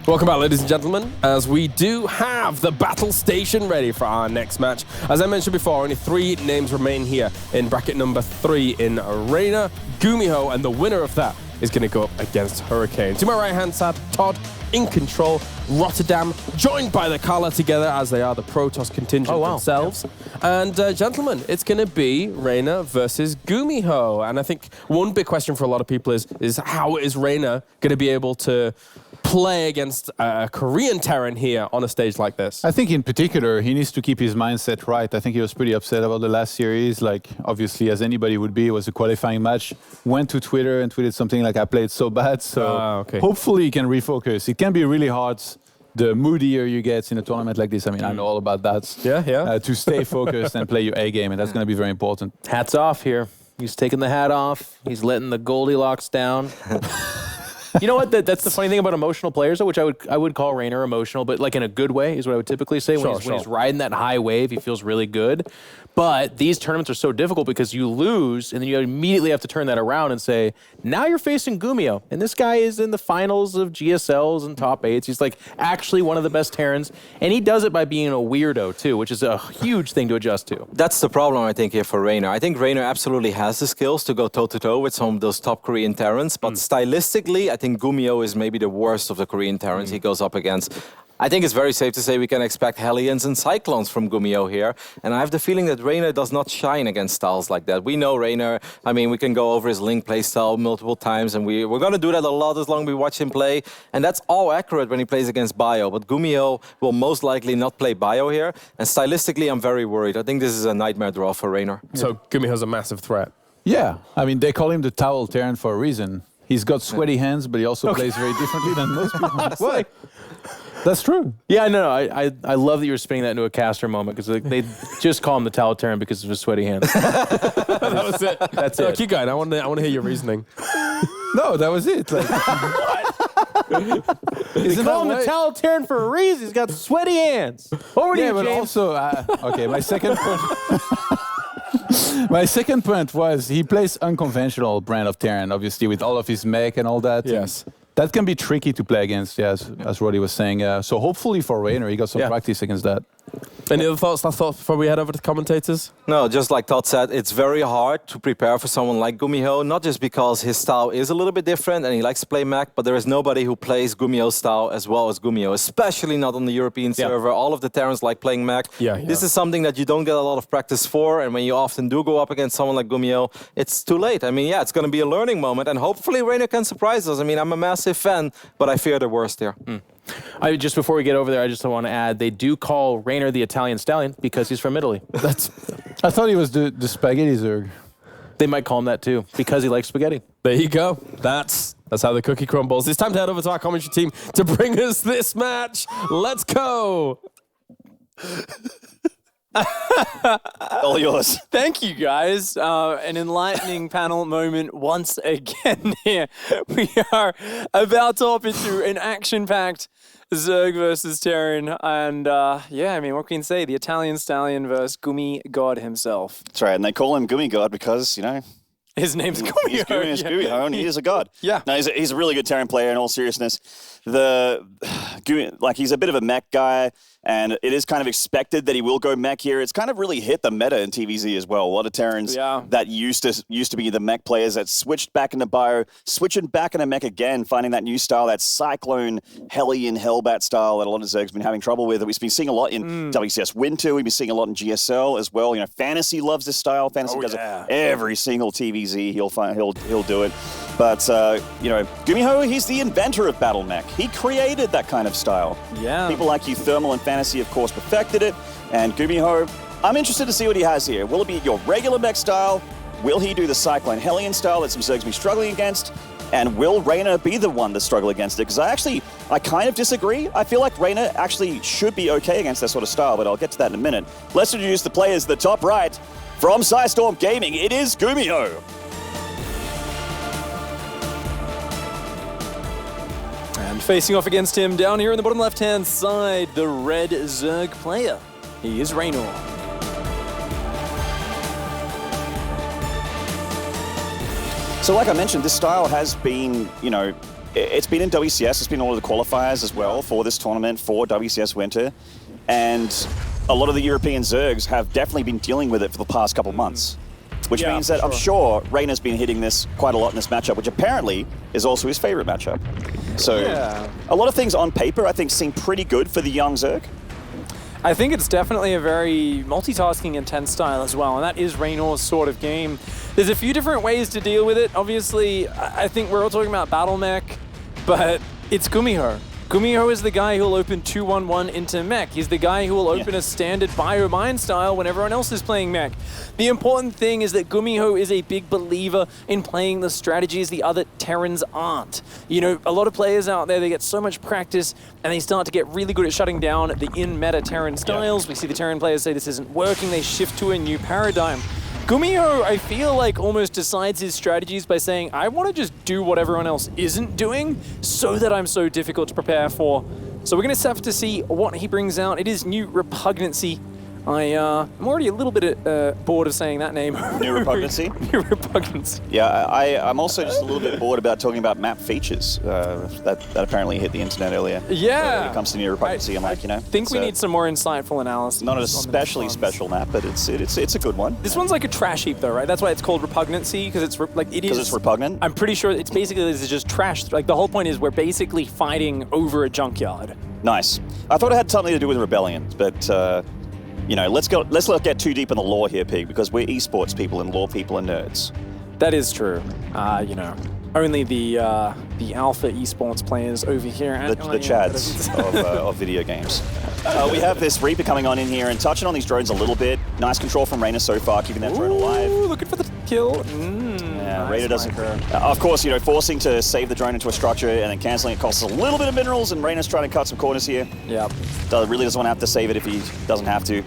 Welcome back, ladies and gentlemen, as we do have the battle station ready for our next match. As I mentioned before, only 3 names remain here in bracket number 3 in Reynor, GuMiho, and the winner of that is going to go up against Hurricane. To my right-hand side, Todd in control, Rotterdam, joined by the Kala together as they are the Protoss contingent themselves. Yeah. And gentlemen, it's going to be Reynor versus GuMiho. And I think one big question for a lot of people is how is Reynor going to be able to play against a Korean Terran here on a stage like this? I think in particular, he needs to keep his mindset right. I think he was pretty upset about the last series. Like, obviously, as anybody would be, it was a qualifying match. Went to Twitter and tweeted something like, I played so bad. So hopefully he can refocus. It can be really hard the moodier you get in a tournament like this. I mean, I know all about that. To stay focused and play your A game, and that's going to be very important. Hats off here. He's taking the hat off. He's letting the Goldilocks down. You know what? That's the funny thing about emotional players, which I would call Reynor emotional, but like in a good way is what I would typically say. When he's riding that high wave, he feels really good. But these tournaments are so difficult because you lose, and then you immediately have to turn that around and say, now you're facing GuMiho, and this guy is in the finals of GSLs and top 8s. He's like actually one of the best Terrans, and he does it by being a weirdo too, which is a huge thing to adjust to. That's the problem, I think, here for Reynor. I think Reynor absolutely has the skills to go toe-to-toe with some of those top Korean Terrans, but stylistically, I think GuMiho is maybe the worst of the Korean Terrans he goes up against. I think it's very safe to say we can expect Hellions and Cyclones from GuMiho here. And I have the feeling that Reynor does not shine against styles like that. We know Reynor. I mean, we can go over his Link play style multiple times, and we're going to do that a lot as long as we watch him play. And that's all accurate when he plays against Bio. But GuMiho will most likely not play Bio here. And stylistically, I'm very worried. I think this is a nightmare draw for Reynor. So GuMiho's a massive threat. Yeah. I mean, they call him the Towel Terran for a reason. He's got sweaty hands, but he also plays very differently than most people. What? That's true. Yeah, no, I love that you're spinning that into a caster moment, because they just call him the Towel Terran because of his sweaty hands. That was it. That's it. Keep going. I want to hear your reasoning. No, that was it. Like, they call him the Towel Terran for a reason. He's got sweaty hands. Over to you, but James. also, okay, my second point. My second point was he plays unconventional brand of Terran, obviously, with all of his mech and all that. Yes. That can be tricky to play against, as Roddy was saying. So hopefully for Reynor, he got some practice against that. Any other thoughts, last thoughts before we head over to the commentators? No, just like Todd said, it's very hard to prepare for someone like GuMiho, not just because his style is a little bit different and he likes to play mech, but there is nobody who plays GuMiho's style as well as GuMiho, especially not on the European server. All of the Terrans like playing mech. This is something that you don't get a lot of practice for, and when you often do go up against someone like GuMiho, it's too late. I mean, it's going to be a learning moment, and hopefully Reynor can surprise us. I mean, I'm a massive fan, but I fear the worst here. Just before we get over there, I just want to add, they do call Reynor the Italian stallion because he's from Italy. I thought he was the spaghetti Zerg. They might call him that too, because he likes spaghetti. There you go. That's how the cookie crumbles. It's time to head over to our commentary team to bring us this match. Let's go. All yours. Thank you, guys. An enlightening panel moment once again here. We are about to hop into an action-packed Zerg versus Terran. And I mean, what can you say? The Italian stallion versus Gumi God himself. That's right, and they call him Gumi God because, you know, his name's GuMiho. He's GuMiho, and he is a god. Yeah. No, he's a really good Terran player, in all seriousness. He's a bit of a mech guy, and it is kind of expected that he will go mech here. It's kind of really hit the meta in TVZ as well. A lot of Terrans that used to be the mech players that switched back into Bio, switching back into mech again, finding that new style, that Cyclone, Hellion, Hellbat style that a lot of Zerg's been having trouble with. We've been seeing a lot in WCS Win 2. We've been seeing a lot in GSL as well. You know, Fantasy loves this style. Fantasy does it every single TVZ. He'll do it. But you know, GuMiho, he's the inventor of battle mech. He created that kind of style. Yeah. People like you, Thermal and Fantasy, of course, perfected it. And GuMiho, I'm interested to see what he has here. Will it be your regular mech style? Will he do the Cyclone Hellion style that some Zergs be struggling against? And will Reynor be the one to struggle against it? Because I kind of disagree. I feel like Reynor actually should be okay against that sort of style, but I'll get to that in a minute. Let's introduce the players. The top right, from Psystorm Gaming, it is GuMiho. And facing off against him down here in the bottom left-hand side, the red Zerg player. He is Reynor. So like I mentioned, this style has been, you know, it's been in WCS, it's been all of the qualifiers as well for this tournament, for WCS Winter, and a lot of the European Zergs have definitely been dealing with it for the past couple months. Which means that I'm sure Reynor's been hitting this quite a lot in this matchup, which apparently is also his favorite matchup. So a lot of things on paper I think seem pretty good for the young Zerg. I think it's definitely a very multitasking intense style as well, and that is Reynor's sort of game. There's a few different ways to deal with it. Obviously, I think we're all talking about Battle Mech, but it's GuMiho. GuMiho is the guy who'll open 2-1-1 into mech. He's the guy who will open a standard bio-mine style when everyone else is playing mech. The important thing is that GuMiho is a big believer in playing the strategies the other Terrans aren't. You know, a lot of players out there, they get so much practice and they start to get really good at shutting down the in-meta Terran styles. We see the Terran players say this isn't working, they shift to a new paradigm. GuMiho, I feel like, almost decides his strategies by saying, I want to just do what everyone else isn't doing so that I'm so difficult to prepare for. So we're going to have to see what he brings out. It is New Repugnancy. I'm already a little bit bored of saying that name. New Repugnancy? New Repugnancy. Yeah, I'm also just a little bit bored about talking about map features that apparently hit the internet earlier. Yeah. When it comes to New Repugnancy, I'm like, you know. I think we need some more insightful analysis. Not an especially special map, but it's a good one. This one's like a trash heap though, right? That's why it's called Repugnancy, because it's like it is. Because it's repugnant? I'm pretty sure it's basically this is just trash. Like the whole point is we're basically fighting over a junkyard. Nice. I thought it had something to do with rebellion, but you know, let's not get too deep in the lore here, Pig, because we're esports people and lore people and nerds. That is true. You know, only the alpha esports players over here. The chads of video games. We have this Reaper coming on in here and touching on these drones a little bit. Nice control from Reynor so far, keeping that drone alive. Looking for the kill. Yeah, Reynor doesn't. Of course, you know, forcing to save the drone into a structure and then cancelling it costs a little bit of minerals, and Reynor's trying to cut some corners here. Yep. Really doesn't want to have to save it if he doesn't have to.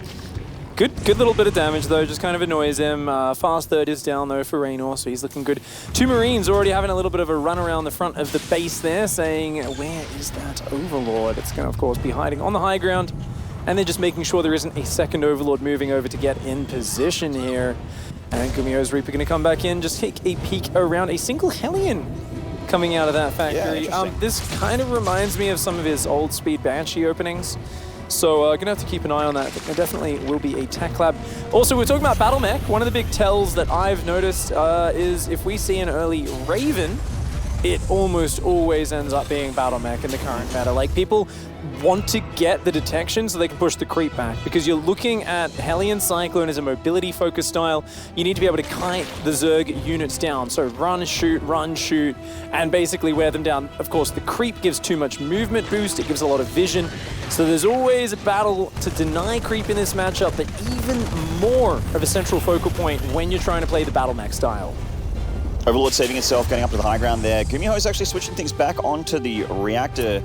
Good little bit of damage though, just kind of annoys him. Fast third is down though for Reynor, so he's looking good. Two Marines already having a little bit of a run around the front of the base there, saying, where is that Overlord? It's going to, of course, be hiding on the high ground. And they're just making sure there isn't a second Overlord moving over to get in position here. And GuMiho's Reaper going to come back in, just take a peek around. A single Hellion coming out of that factory. This kind of reminds me of some of his old Speed Banshee openings. So gonna have to keep an eye on that. There definitely will be a tech lab. Also, we're talking about Battle Mech. One of the big tells that I've noticed is if we see an early Raven, it almost always ends up being Battle Mech in the current meta. Like, people want to get the detection so they can push the creep back, because you're looking at Hellion Cyclone as a mobility-focused style. You need to be able to kite the Zerg units down. So run, shoot, and basically wear them down. Of course, the creep gives too much movement boost. It gives a lot of vision. So there's always a battle to deny creep in this matchup, but even more of a central focal point when you're trying to play the Battle Mech style. Overlord saving itself, getting up to the high ground there. GuMiho is actually switching things back onto the reactor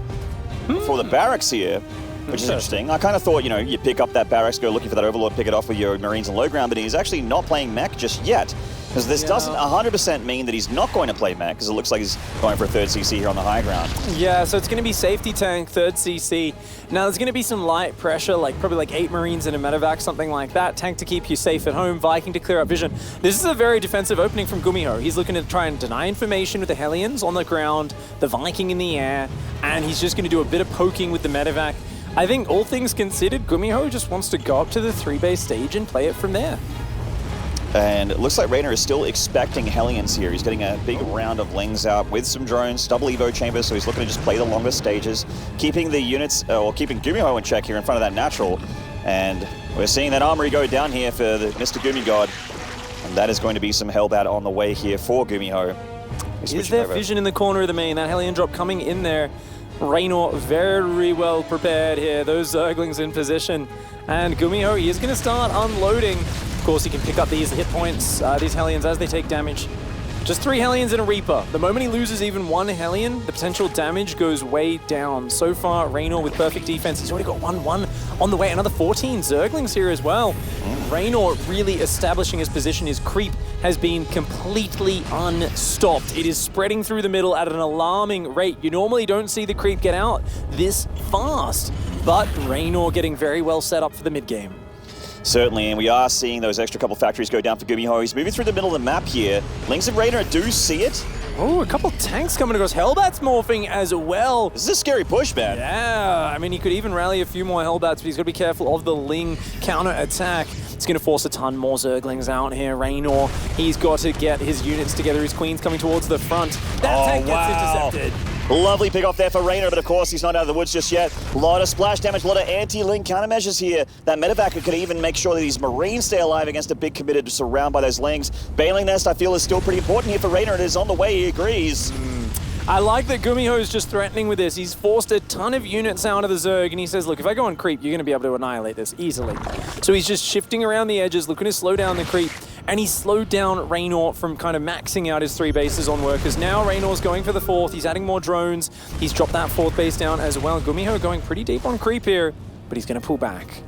for the barracks here, which is interesting. I kind of thought, you know, you pick up that barracks, go looking for that Overlord, pick it off with your Marines and low ground, but he's actually not playing mech just yet. Because this doesn't 100% mean that he's not going to play mech, because it looks like he's going for a third CC here on the high ground. Yeah, so it's going to be safety tank, third CC. Now there's going to be some light pressure, like probably like 8 Marines in a medevac, something like that. Tank to keep you safe at home, Viking to clear up vision. This is a very defensive opening from GuMiho. He's looking to try and deny information with the Hellions on the ground, the Viking in the air, and he's just going to do a bit of poking with the medevac. I think all things considered, GuMiho just wants to go up to the 3-base stage and play it from there. And it looks like Reynor is still expecting Hellions here. He's getting a big round of Lings out with some drones, double Evo chambers, so he's looking to just play the longer stages, keeping the units, or keeping GuMiho in check here in front of that natural. And we're seeing that armory go down here for the Mr. Gumi-God. And that is going to be some hellbat on the way here for GuMiho. Is there vision in the corner of the main? That Hellion drop coming in there. Reynor very well prepared here. Those Zerglings in position. And GuMiho, he is going to start unloading. Of course, he can pick up these hit points, these Hellions, as they take damage. Just 3 Hellions and a Reaper. The moment he loses even 1 Hellion, the potential damage goes way down. So far, Reynor with perfect defense. He's already got 1-1 on the way. Another 14 Zerglings here as well. Reynor really establishing his position. His creep has been completely unstopped. It is spreading through the middle at an alarming rate. You normally don't see the creep get out this fast, but Reynor getting very well set up for the mid-game. Certainly, and we are seeing those extra couple factories go down for GuMiho. He's moving through the middle of the map here. Lings and Reynor do see it, Oh, a couple tanks coming across. Hellbat's morphing as well. This is a scary push, man. Yeah, I mean, he could even rally a few more Hellbats, but he's got to be careful of the Ling counter-attack. It's going to force a ton more Zerglings out here. Reynor, he's got to get his units together. His Queen's coming towards the front. That tank gets intercepted. Lovely pick off there for Reynor, but of course he's not out of the woods just yet. A lot of splash damage, a lot of anti-Ling countermeasures here. That medevac could even make sure that these Marines stay alive against a big committed surround by those Lings. Bailing Nest, I feel, is still pretty important here for Reynor. It is on the way, he agrees. I like that GuMiho is just threatening with this. He's forced a ton of units out of the Zerg, and he says, look, if I go on creep, you're going to be able to annihilate this easily. So he's just shifting around the edges, looking to slow down the creep, and he slowed down Reynor from kind of maxing out his 3 bases on workers. Now Reynor's going for the 4th. He's adding more drones. He's dropped that 4th base down as well. GuMiho going pretty deep on creep here, but he's going to pull back.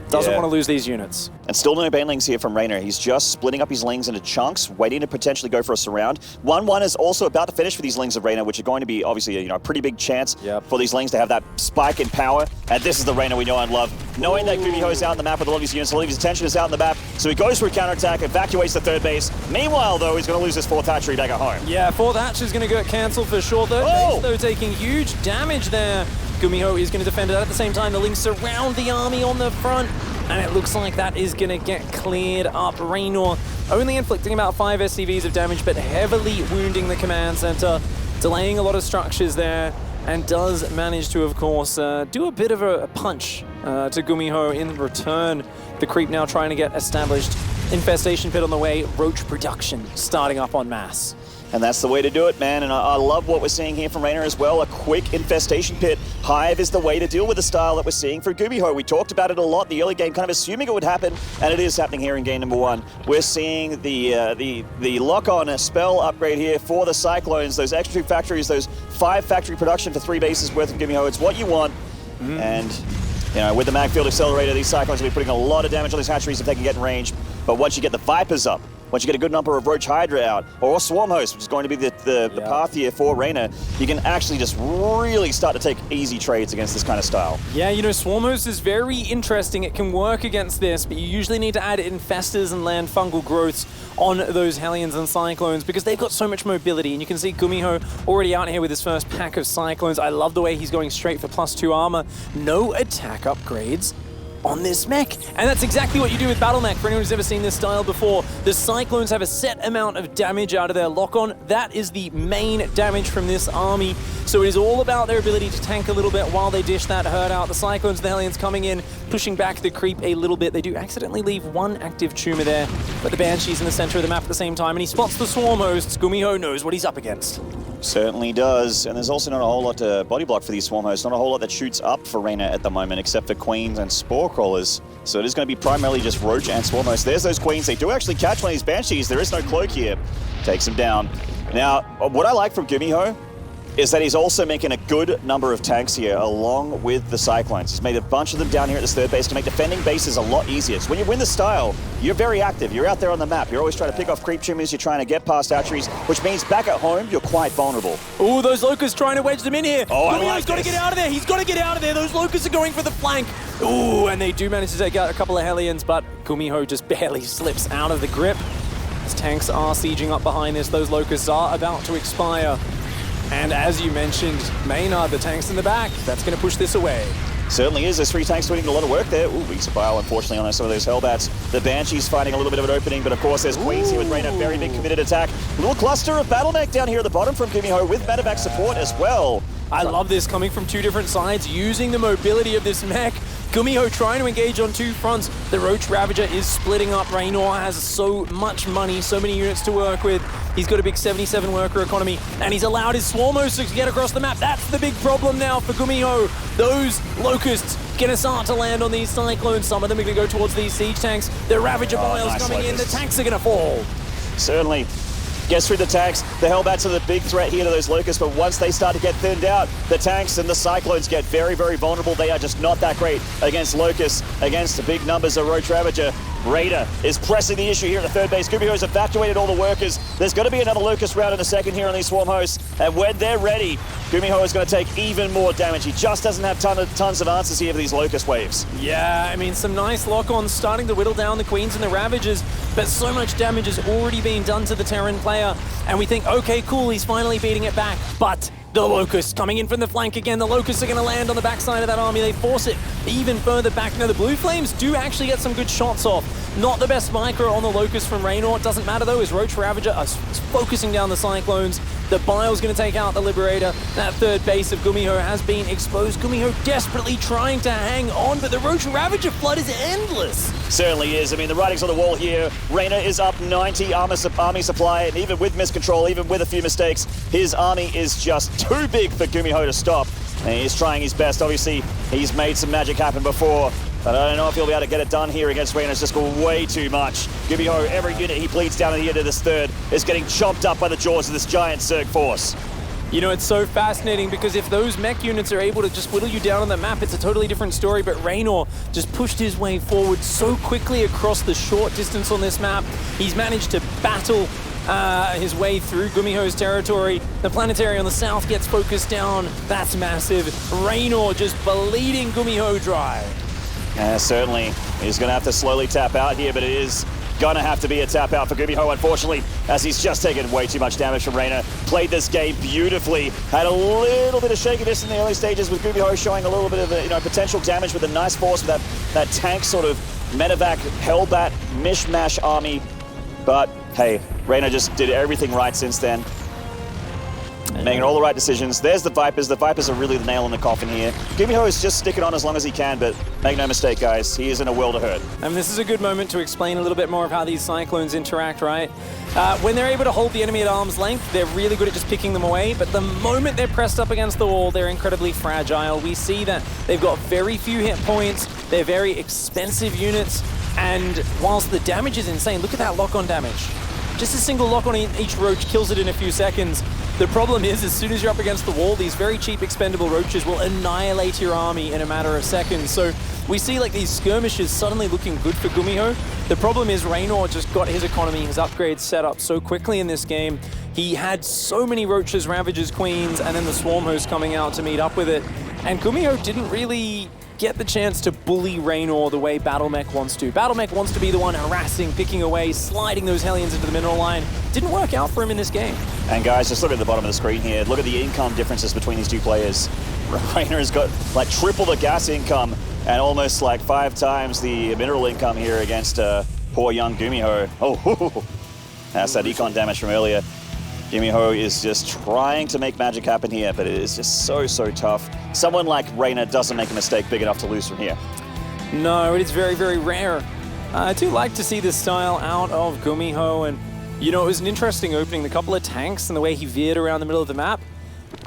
Doesn't want to lose these units. And still no Banelings here from Reynor. He's just splitting up his Lings into chunks, waiting to potentially go for a surround. 1-1 is also about to finish for these Lings of Reynor, which are going to be obviously a pretty big chance for these Lings to have that spike in power. And this is the Reynor we know and love. Knowing that GuMiho is out on the map with a lot of his units, a lot of his attention is out on the map, so he goes for a counterattack, evacuates the 3rd base. Meanwhile, though, he's going to lose his 4th hatchery back at home. Yeah, 4th hatchery is going to get cancelled for sure. 3rd base, though, taking huge damage there. GuMiho is going to defend it at the same time. The Lings surround the army on the front, and it looks like that is going to get cleared up. Reynor only inflicting about 5 SCVs of damage, but heavily wounding the command center, delaying a lot of structures there, and does manage to, of course, do a bit of a punch to GuMiho in return. The creep now trying to get established. Infestation pit on the way, roach production starting up en masse. And that's the way to do it, man. And I love what we're seeing here from Reynor as well. A quick infestation pit. Hive is the way to deal with the style that we're seeing for GuMiho. We talked about it a lot in the early game, kind of assuming it would happen, and it is happening here in game number 1. We're seeing the lock-on spell upgrade here for the Cyclones. Those extra 2 factories, those 5 factory production for 3 bases worth of GuMiho. It's what you want. And with the Magfield Accelerator, these Cyclones will be putting a lot of damage on these hatcheries if they can get in range. But once you get the Vipers up, once you get a good number of Roach Hydra out, or Swarm Host, which is going to be the path here for Reynor, you can actually just really start to take easy trades against this kind of style. Yeah, Swarm Host is very interesting. It can work against this, but you usually need to add Infestors and land fungal growths on those Hellions and Cyclones because they've got so much mobility. And you can see GuMiho already out here with his first pack of Cyclones. I love the way he's going straight for +2 armor. No attack upgrades on this mech. And that's exactly what you do with Battle Mech. For anyone who's ever seen this style before, the Cyclones have a set amount of damage out of their lock-on. That is the main damage from this army. So it is all about their ability to tank a little bit while they dish that herd out. The Cyclones and the Hellions coming in, pushing back the creep a little bit. They do accidentally leave 1 active tumor there, but the Banshee's in the center of the map at the same time, and he spots the Swarm Hosts. GuMiho knows what he's up against. Certainly does, and there's also not a whole lot to body block for these Swarm Hosts, not a whole lot that shoots up for Reynor at the moment, except for Queens and Spore Crawlers. So it is going to be primarily just Roach and Swarm Hosts. There's those Queens, they do actually catch one of these Banshees, there is no cloak here. Takes him down. Now, what I like from GuMiho is that he's also making a good number of tanks here along with the Cyclones. He's made a bunch of them down here at this 3rd base to make defending bases a lot easier. So when you win the style, you're very active. You're out there on the map. You're always trying to pick off creep tumors. You're trying to get past hatcheries, which means back at home, you're quite vulnerable. Ooh, those Locusts trying to wedge them in here. Oh, GuMiho's got to get out of there. He's got to get out of there. Those Locusts are going for the flank. Ooh, and they do manage to take out a couple of Hellions, but GuMiho just barely slips out of the grip. As tanks are sieging up behind this, those Locusts are about to expire. And as you mentioned, Maynard, the tanks in the back, that's going to push this away. Certainly is. There's 3 tanks doing a lot of work there. Ooh, weak bile, unfortunately, on some of those Hellbats. The Banshee's finding a little bit of an opening, but of course there's Queens here with Reynor. Very big committed attack. Little cluster of Battle Mech down here at the bottom from GuMiho with medevac support as well. I love this coming from 2 different sides, using the mobility of this mech. GuMiho trying to engage on 2 fronts. The Roach Ravager is splitting up. Reynor has so much money, so many units to work with. He's got a big 77 worker economy, and he's allowed his Swarm Hosts to get across the map. That's the big problem now for GuMiho. Those Locusts gonna start to land on these Cyclones. Some of them are gonna go towards these siege tanks. The Ravager Biles coming in. The tanks are gonna fall. Certainly. Gets through the tanks. The Hellbats are the big threat here to those Locusts, but once they start to get thinned out, the tanks and the Cyclones get very, very vulnerable. They are just not that great against Locusts, against the big numbers of Roach Ravager. Reynor is pressing the issue here at the third base. GuMiho's evacuated all the workers. There's going to be another Locust round in a second here on these Swarm hosts. And when they're ready, GuMiho is going to take even more damage. He just doesn't have tons of answers here for these Locust waves. Yeah, I mean, some nice lock-ons starting to whittle down the Queens and the Ravagers, but so much damage has already been done to the Terran player. And we think, okay, cool, he's finally beating it back. But the Locusts coming in from the flank again. The Locusts are going to land on the backside of that army. They force it even further back. Now, the Blue Flames do actually get some good shots off. Not the best micro on the Locust from Reynor. It doesn't matter, though, as Roach Ravager is focusing down the Cyclones. The Bile's going to take out the Liberator. That third base of GuMiho has been exposed. GuMiho desperately trying to hang on, but the Roach Ravager flood is endless. Certainly is. I mean, the writing's on the wall here. Reynor is up 90 army supply, and even with miscontrol, even with a few mistakes, his army is just too big for GuMiho to stop. And he's trying his best. Obviously, he's made some magic happen before, but I don't know if he'll be able to get it done here against Reynor. It's just way too much. GuMiho, every unit he bleeds down at the end of this third is getting chomped up by the jaws of this giant Zerg force. You know, it's so fascinating because if those mech units are able to just whittle you down on the map, it's a totally different story. But Reynor just pushed his way forward so quickly across the short distance on this map. He's managed to battle his way through GuMiho's territory. The planetary on the south gets focused down. That's massive. Reynor just bleeding GuMiho dry. Certainly, he's going to have to slowly tap out here, but it is going to have to be a tap out for GuMiho, unfortunately, as he's just taken way too much damage from Reynor. Played this game beautifully. Had a little bit of shakiness in the early stages with GuMiho showing a little bit of potential damage with a nice force with that tank sort of medevac, held that mishmash army. But hey, Reynor just did everything right since then. Making all the right decisions. There's the Vipers. The Vipers are really the nail in the coffin here. GuMiho is just sticking on as long as he can, but make no mistake, guys, he is in a world of hurt. And this is a good moment to explain a little bit more of how these Cyclones interact, right? When they're able to hold the enemy at arm's length, they're really good at just picking them away, but the moment they're pressed up against the wall, they're incredibly fragile. We see that they've got very few hit points, they're very expensive units, and whilst the damage is insane, look at that lock-on damage. Just a single lock on each Roach kills it in a few seconds. The problem is, as soon as you're up against the wall, these very cheap expendable Roaches will annihilate your army in a matter of seconds. So we see like these skirmishes suddenly looking good for GuMiho. The problem is Reynor just got his economy, his upgrades set up so quickly in this game. He had so many Roaches, Ravagers, Queens, and then the Swarm host coming out to meet up with it. And GuMiho didn't really get the chance to bully Reynor the way BattleMech wants to. BattleMech wants to be the one harassing, picking away, sliding those Hellions into the mineral line. Didn't work out for him in this game. And guys, just look at the bottom of the screen here. Look at the income differences between these two players. Reynor has got like triple the gas income and almost like 5 times the mineral income here against poor young GuMiho. Oh, that's that econ damage from earlier. GuMiho is just trying to make magic happen here, but it is just so tough. Someone like Reynor doesn't make a mistake big enough to lose from here. No, it is very, very rare. I do like to see this style out of GuMiho, and you know, it was an interesting opening. The couple of tanks and the way he veered around the middle of the map.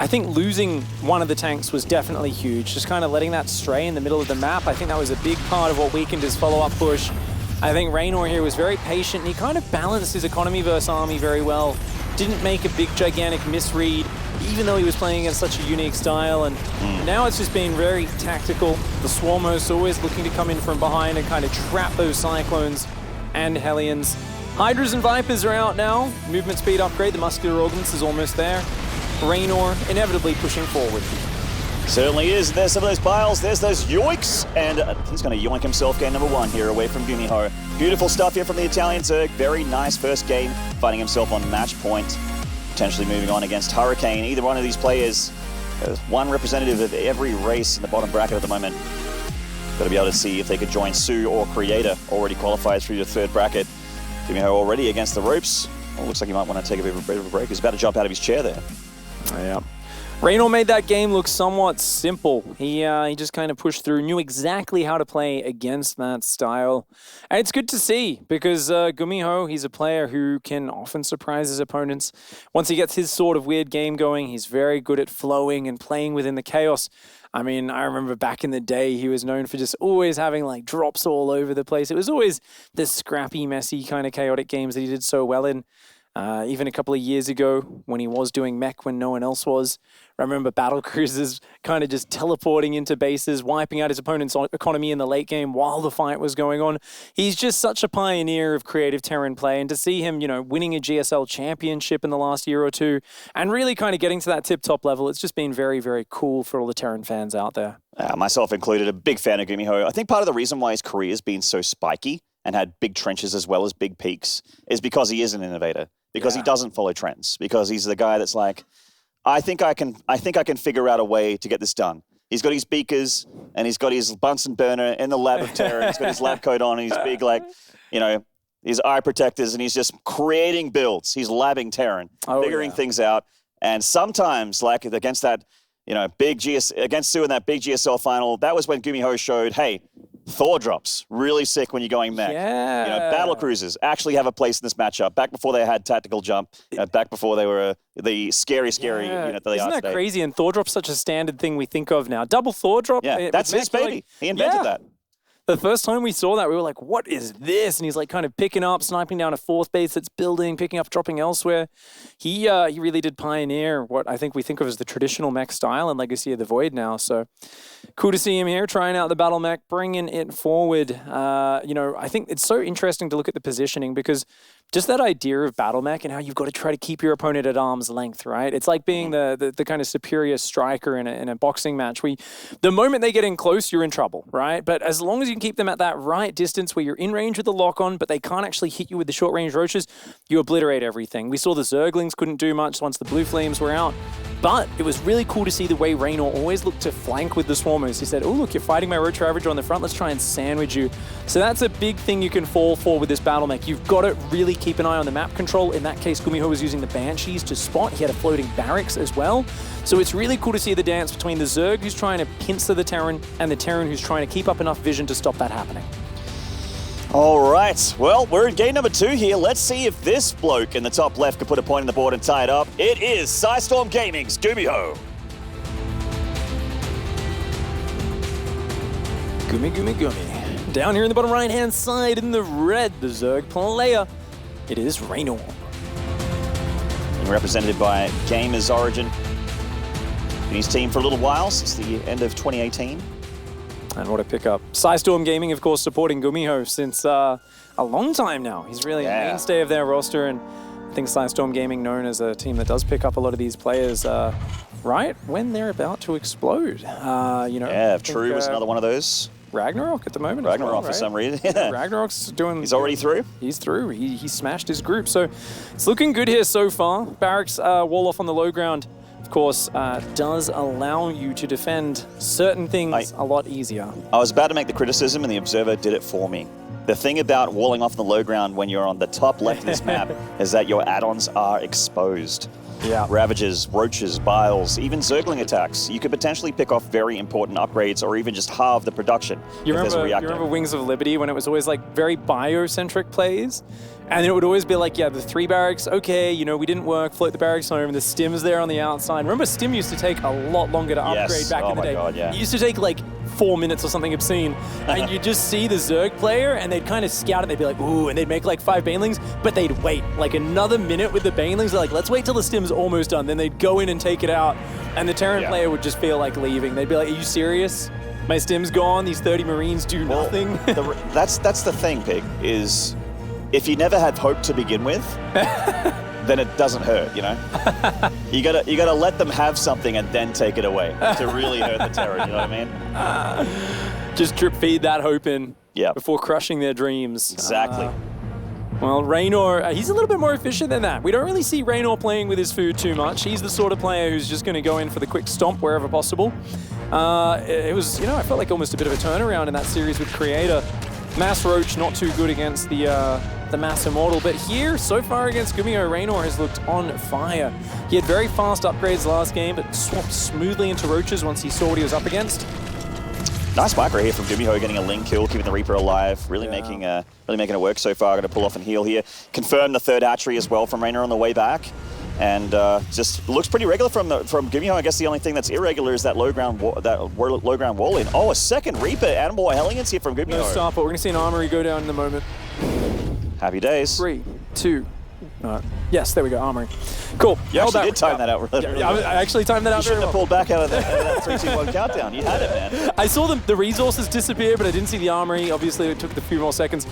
I think losing one of the tanks was definitely huge. Just kind of letting that stray in the middle of the map. I think that was a big part of what weakened his follow-up push. I think Reynor here was very patient, and he kind of balanced his economy versus army very well. Didn't make a big, gigantic misread, even though he was playing against such a unique style. And now it's just been very tactical. The Swarm host always looking to come in from behind and kind of trap those Cyclones and Hellions. Hydras and Vipers are out now. Movement speed upgrade, the Muscular Ordnance is almost there. Reynor inevitably pushing forward. Certainly is. There's some of those Biles, there's those yoinks, and he's going to yoink himself game number 1 here away from GuMiho. Beautiful stuff here from the Italian Zerg. Very nice first game, finding himself on match point, potentially moving on against Hurricane. Either one of these players, one representative of every race in the bottom bracket at the moment. Got to be able to see if they could join Sue or Creator, already qualified through the third bracket. GuMiho already against the ropes. Well, looks like he might want to take a bit of a break. He's about to jump out of his chair there. Yeah. Reynor made that game look somewhat simple. He just kind of pushed through, knew exactly how to play against that style. And it's good to see because GuMiho, he's a player who can often surprise his opponents. Once he gets his sort of weird game going, he's very good at flowing and playing within the chaos. I mean, I remember back in the day, he was known for just always having like drops all over the place. It was always the scrappy, messy kind of chaotic games that he did so well in. Even a couple of years ago when he was doing mech when no one else was. I remember battle cruisers kind of just teleporting into bases, wiping out his opponent's economy in the late game while the fight was going on. He's just such a pioneer of creative Terran play, and to see him, you know, winning a GSL championship in the last year or two and really kind of getting to that tip-top level, it's just been very, very cool for all the Terran fans out there. Myself included, a big fan of GuMiho. I think part of the reason why his career has been so spiky and had big trenches as well as big peaks is because he is an innovator, because he doesn't follow trends, because he's the guy that's like, I think I can figure out a way to get this done. He's got his beakers and he's got his Bunsen burner in the lab of Terra. He's got his lab coat on and his big, like, you know, his eye protectors, and he's just creating builds. He's labbing Terran, figuring things out. And sometimes, like against that, you know, against Sue in that big GSL final, that was when GuMiho showed, hey, Thor drops, really sick when you're going mech. Yeah. You know, battle cruisers actually have a place in this matchup. Back before they had tactical jump, back before they were the scary unit that they Isn't are that today. crazy? And Thor drop's such a standard thing we think of now. Double Thor drop. Yeah, that's his baby. Like, he invented that. The first time we saw that, we were like, what is this? And he's like kind of picking up, sniping down a fourth base that's building, picking up, dropping elsewhere. He really did pioneer what I think we think of as the traditional mech style and Legacy of the Void now. So cool to see him here, trying out the battle mech, bringing it forward. You know, I think it's so interesting to look at the positioning because just that idea of battle mech and how you've got to try to keep your opponent at arm's length, right? It's like being the kind of superior striker in a boxing match. The moment they get in close, you're in trouble, right? But as long as you can keep them at that right distance where you're in range with the lock-on, but they can't actually hit you with the short-range roaches, you obliterate everything. We saw the Zerglings couldn't do much once the blue flames were out. But it was really cool to see the way Reynor always looked to flank with the Swarmers. He said, oh, look, you're fighting my Roach Ravager on the front. Let's try and sandwich you. So that's a big thing you can fall for with this battle mech. You've got to really keep an eye on the map control. In that case, GuMiho was using the Banshees to spot. He had a floating barracks as well. So it's really cool to see the dance between the Zerg who's trying to pincer the Terran and the Terran who's trying to keep up enough vision to stop that happening. All right, well, we're in game number 2 here. Let's see if this bloke in the top left can put a point on the board and tie it up. It is Psystorm Gaming's GuMiho. Gummy. Down here in the bottom right-hand side in the red, the Zerg player, it is Reynor. Represented by Gamers Origin. Been his team for a little while, since the end of 2018. And what a pickup. Psystorm Gaming, of course, supporting GuMiho since a long time now. He's really a mainstay of their roster, and I think Psystorm Gaming known as a team that does pick up a lot of these players right when they're about to explode. You know, yeah, True was another one of those. Ragnarok at the moment. Ragnarok well, for right? some reason. Yeah, Ragnarok's doing. He's already through. He's through. He smashed his group, so it's looking good here so far. Barracks wall off on the low ground, of course, does allow you to defend certain things a lot easier. I was about to make the criticism, and the Observer did it for me. The thing about walling off the low ground when you're on the top left of this map is that your add-ons are exposed. Yeah. Ravages, Roaches, Biles, even Zergling attacks. You could potentially pick off very important upgrades or even just halve the production if there's a reactor. You remember Wings of Liberty when it was always like very biocentric plays? And it would always be like, yeah, the 3 barracks, okay, you know, we didn't work, float the barracks home, the Stim's there on the outside. Remember, Stim used to take a lot longer to upgrade back in the day. God, yeah. It used to take like 4 minutes or something obscene. And you'd just see the Zerg player and they'd kind of scout it, they'd be like, ooh, and they'd make like 5 Banelings, but they'd wait like another minute with the Banelings. They're like, let's wait till the Stim's almost done. Then they'd go in and take it out. And the Terran player would just feel like leaving. They'd be like, are you serious? My Stim's gone, these 30 Marines do nothing. That's the thing, Pig, is if you never had hope to begin with, then it doesn't hurt, you know? you gotta let them have something and then take it away to really hurt the Terran, you know what I mean? Just drip feed that hope in Yeah. before crushing their dreams. Exactly. Well, Reynor, he's a little bit more efficient than that. We don't really see Reynor playing with his food too much. He's the sort of player who's just going to go in for the quick stomp wherever possible. It was, you know, I felt like almost a bit of a turnaround in that series with Creator. Mass Roach not too good against the Mass Immortal, but here, so far against GuMiho, Reynor has looked on fire. He had very fast upgrades last game, but swapped smoothly into Roaches once he saw what he was up against. Nice micro here from GuMiho, getting a Ling kill, keeping the Reaper alive, really making it work so far. Going to pull off and heal here. Confirm the third hatchery as well from Reynor on the way back. And just looks pretty regular from GuMiho. I guess the only thing that's irregular is that low ground wall in. Oh, a second Reaper and more Hellions here from GuMiho. No stop, but we're going to see an Armory go down in a moment. Happy days. 3, 2, Yes, there we go, armory. Cool. You actually did time that out really well. I actually timed that out You shouldn't have pulled back out of that 3, 2, 1 countdown. You had it, man. I saw the resources disappear, but I didn't see the armory. Obviously, it took a few more seconds.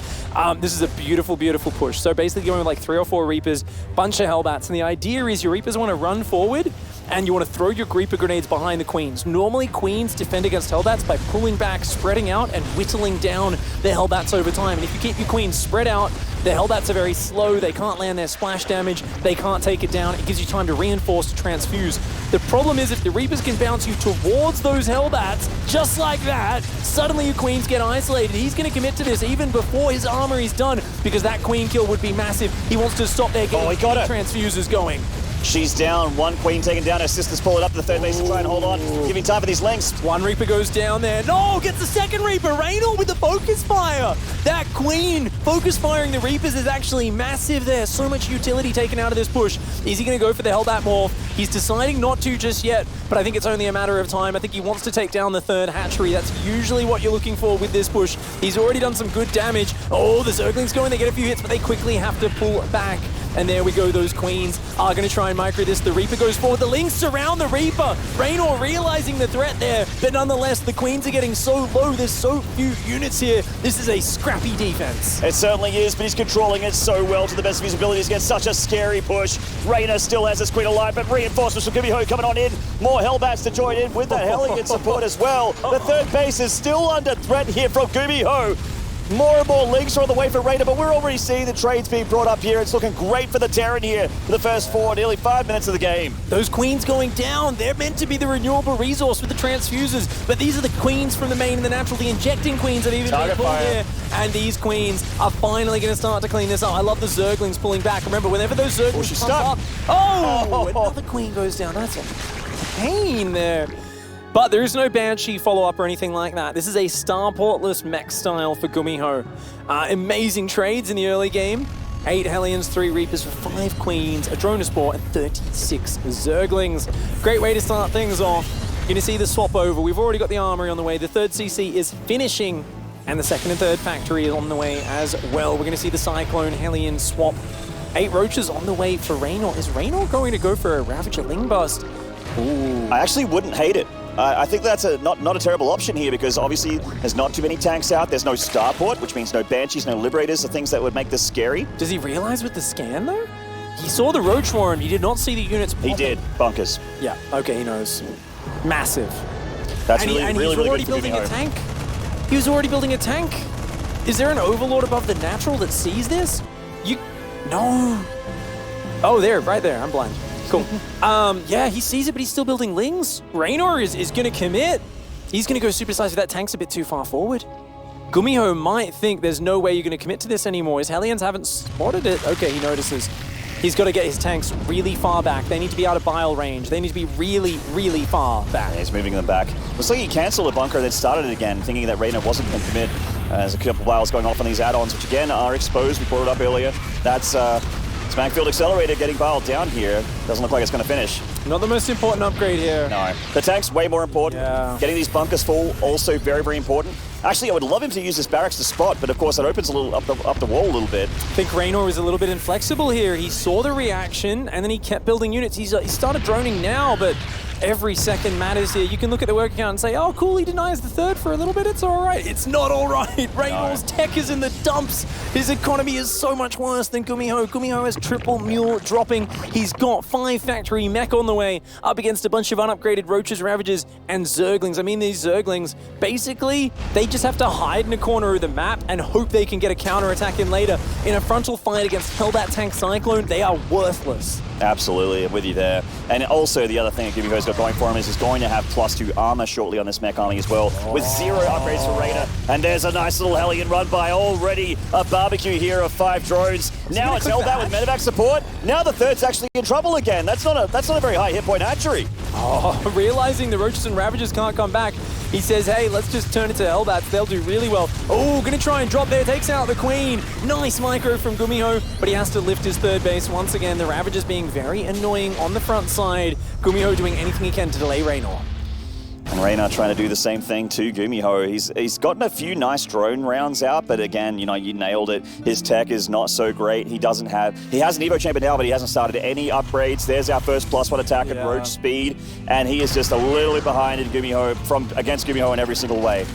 This is a beautiful, beautiful push. So basically going with like 3 or 4 Reapers, bunch of Hellbats, and the idea is your Reapers want to run forward, and you want to throw your Reaper grenades behind the Queens. Normally, Queens defend against Hellbats by pulling back, spreading out, and whittling down the Hellbats over time. And if you keep your Queens spread out, the Hellbats are very slow, they can't land their splash damage, they can't take it down, it gives you time to reinforce, to transfuse. The problem is if the Reapers can bounce you towards those Hellbats, just like that, suddenly your Queens get isolated. He's going to commit to this even before his armory's done, because that Queen kill would be massive. He wants to stop their game. He got it. Transfusers going. She's down, 1 Queen taken down, her sister's pulling up to the third base to try and hold on, giving time for these links. 1 Reaper goes down there. No, gets the second Reaper. Reynor with the focus fire. That Queen focus firing the Reapers is actually massive there. So much utility taken out of this push. Is he going to go for the Hellbat morph? He's deciding not to just yet, but I think it's only a matter of time. I think he wants to take down the third hatchery. That's usually what you're looking for with this push. He's already done some good damage. Oh, the Zerglings go in, they get a few hits, but they quickly have to pull back. And there we go, those Queens are going to try and micro this. The Reaper goes forward, the Lynx surround the Reaper. Reynor realizing the threat there, but nonetheless, the Queens are getting so low, there's so few units here. This is a scrappy defense. It certainly is, but he's controlling it so well to the best of his abilities against such a scary push. Reynor still has his Queen alive, but reinforcements from GuMiho coming on in. More Hellbats to join in with that Hellion support as well. The third base is still under threat here from GuMiho. More and more links are on the way for Reynor, but we're already seeing the trades being brought up here. It's looking great for the Terran here for the first nearly 5 minutes of the game. Those Queens going down, they're meant to be the renewable resource with the transfusers, but these are the Queens from the main and the natural, the injecting Queens that have even been pulled here. And these Queens are finally going to start to clean this up. I love the Zerglings pulling back. Remember, whenever those Zerglings come up, another Queen goes down. That's a pain there. But there is no Banshee follow-up or anything like that. This is a starportless mech style for GuMiho. Amazing trades in the early game. 8 Hellions, 3 Reapers for 5 Queens, a Dronospore, and 36 Zerglings. Great way to start things off. You're going to see the swap over. We've already got the armory on the way. The third CC is finishing, and the second and third factory is on the way as well. We're going to see the Cyclone Hellion swap. 8 Roaches on the way for Reynor. Is Reynor going to go for a Ravager Ling Bust? Ooh. I actually wouldn't hate it. I think that's not a terrible option here because obviously there's not too many tanks out. There's no starport, which means no Banshees, no Liberators, the things that would make this scary. Does he realize with the scan though? He saw the Roach Warren, he did not see the units popping. He did, bunkers. Yeah, okay, he knows. Massive. That's and really he was already building a tank. He was already building a tank. Is there an Overlord above the natural that sees this? No. Oh, there, right there, I'm blind. Cool. Yeah, he sees it, but he's still building Lings. Reynor is going to commit. He's going to go supersize if that tank's a bit too far forward. GuMiho might think there's no way you're going to commit to this anymore. His Hellions haven't spotted it. Okay, he notices. He's got to get his tanks really far back. They need to be out of bile range. They need to be really, really far back. Yeah, he's moving them back. Looks like he cancelled a bunker, then started it again, thinking that Reynor wasn't going to commit. There's a couple of vials going off on these add-ons, which again are exposed. We brought it up earlier. That's Smackfield Accelerator getting biled down here. Doesn't look like it's going to finish. Not the most important upgrade here. No. The tank's way more important. Yeah. Getting these bunkers full, also very, very important. Actually, I would love him to use this barracks to spot, but of course that opens a little up the wall a little bit. I think Reynor was a little bit inflexible here. He saw the reaction, and then he kept building units. He started droning now, but every second matters here. You can look at the work account and say, oh, cool, he denies the third for a little bit. It's all right. It's not all right. Reynor's tech is in the dumps. His economy is so much worse than GuMiho. GuMiho has triple mule dropping. He's got 5 factory mech on the way up against a bunch of unupgraded Roaches, Ravagers, and Zerglings. I mean, these Zerglings, basically, they just have to hide in a corner of the map and hope they can get a counterattack in later. In a frontal fight against Hellbat Tank Cyclone, they are worthless. Absolutely, I'm with you there. And also the other thing that GuMiho's got going for him is he's going to have +2 armor shortly on this mech army as well, with 0 upgrades for Reynor. And there's a nice little Hellion run by already. A barbecue here of 5 drones. Now it's Hellbat with medevac support. Now the third's actually in trouble again. That's not a very high hit point hatchery. Oh, realizing the Roaches and Ravagers can't come back, he says, hey, let's just turn it to Hellbats. They'll do really well. Oh, gonna try and drop there. Takes out the Queen. Nice micro from GuMiho, but he has to lift his third base once again. The Ravagers being very annoying on the front side. GuMiho doing anything he can to delay Reynor. And Reynor trying to do the same thing to GuMiho. He's gotten a few nice drone rounds out, but again, you know, you nailed it. His tech is not so great. He has an Evo chamber now, but he hasn't started any upgrades. There's our first +1 attack at Roach speed, and he is just a little bit behind in GuMiho against GuMiho in every single way.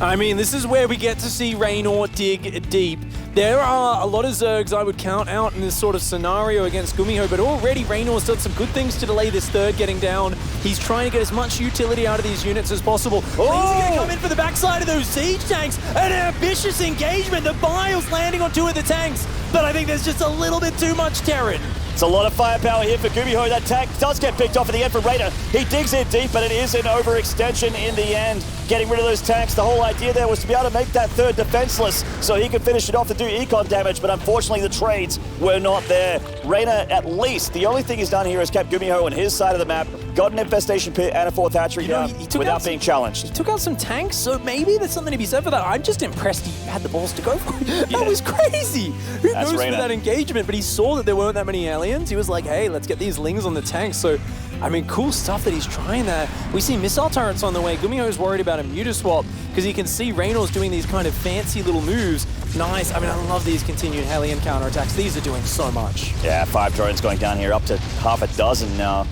I mean, this is where we get to see Reynor dig deep. There are a lot of Zergs I would count out in this sort of scenario against GuMiho, but already Reynor's done some good things to delay this third getting down. He's trying to get as much utility out of these units as possible. Things are going to come in for the backside of those siege tanks. An ambitious engagement. The Bile's landing on 2 of the tanks, but I think there's just a little bit too much Terran. It's a lot of firepower here for GuMiho. That tank does get picked off at the end from Reynor. He digs in deep, but it is an overextension in the end. Getting rid of those tanks, the whole idea there was to be able to make that third defenseless so he could finish it off to do econ damage, but unfortunately the trades were not there. Reynor, at least, the only thing he's done here is kept GuMiho on his side of the map, got an infestation pit and a 4th hatchery down without being challenged. He took out some tanks, so maybe there's something to be said for that. I'm just impressed he had the balls to go for it. That was crazy. Who goes for that engagement? But he saw that there weren't that many aliens. He was like, hey, let's get these lings on the tanks. So, I mean, cool stuff that he's trying there. We see missile turrets on the way. GuMiho's worried about a mutaswap because he can see Reynor's doing these kind of fancy little moves. Nice. I mean, I love these continued Hellion counterattacks. These are doing so much. Yeah, 5 drones going down here, up to half a dozen now.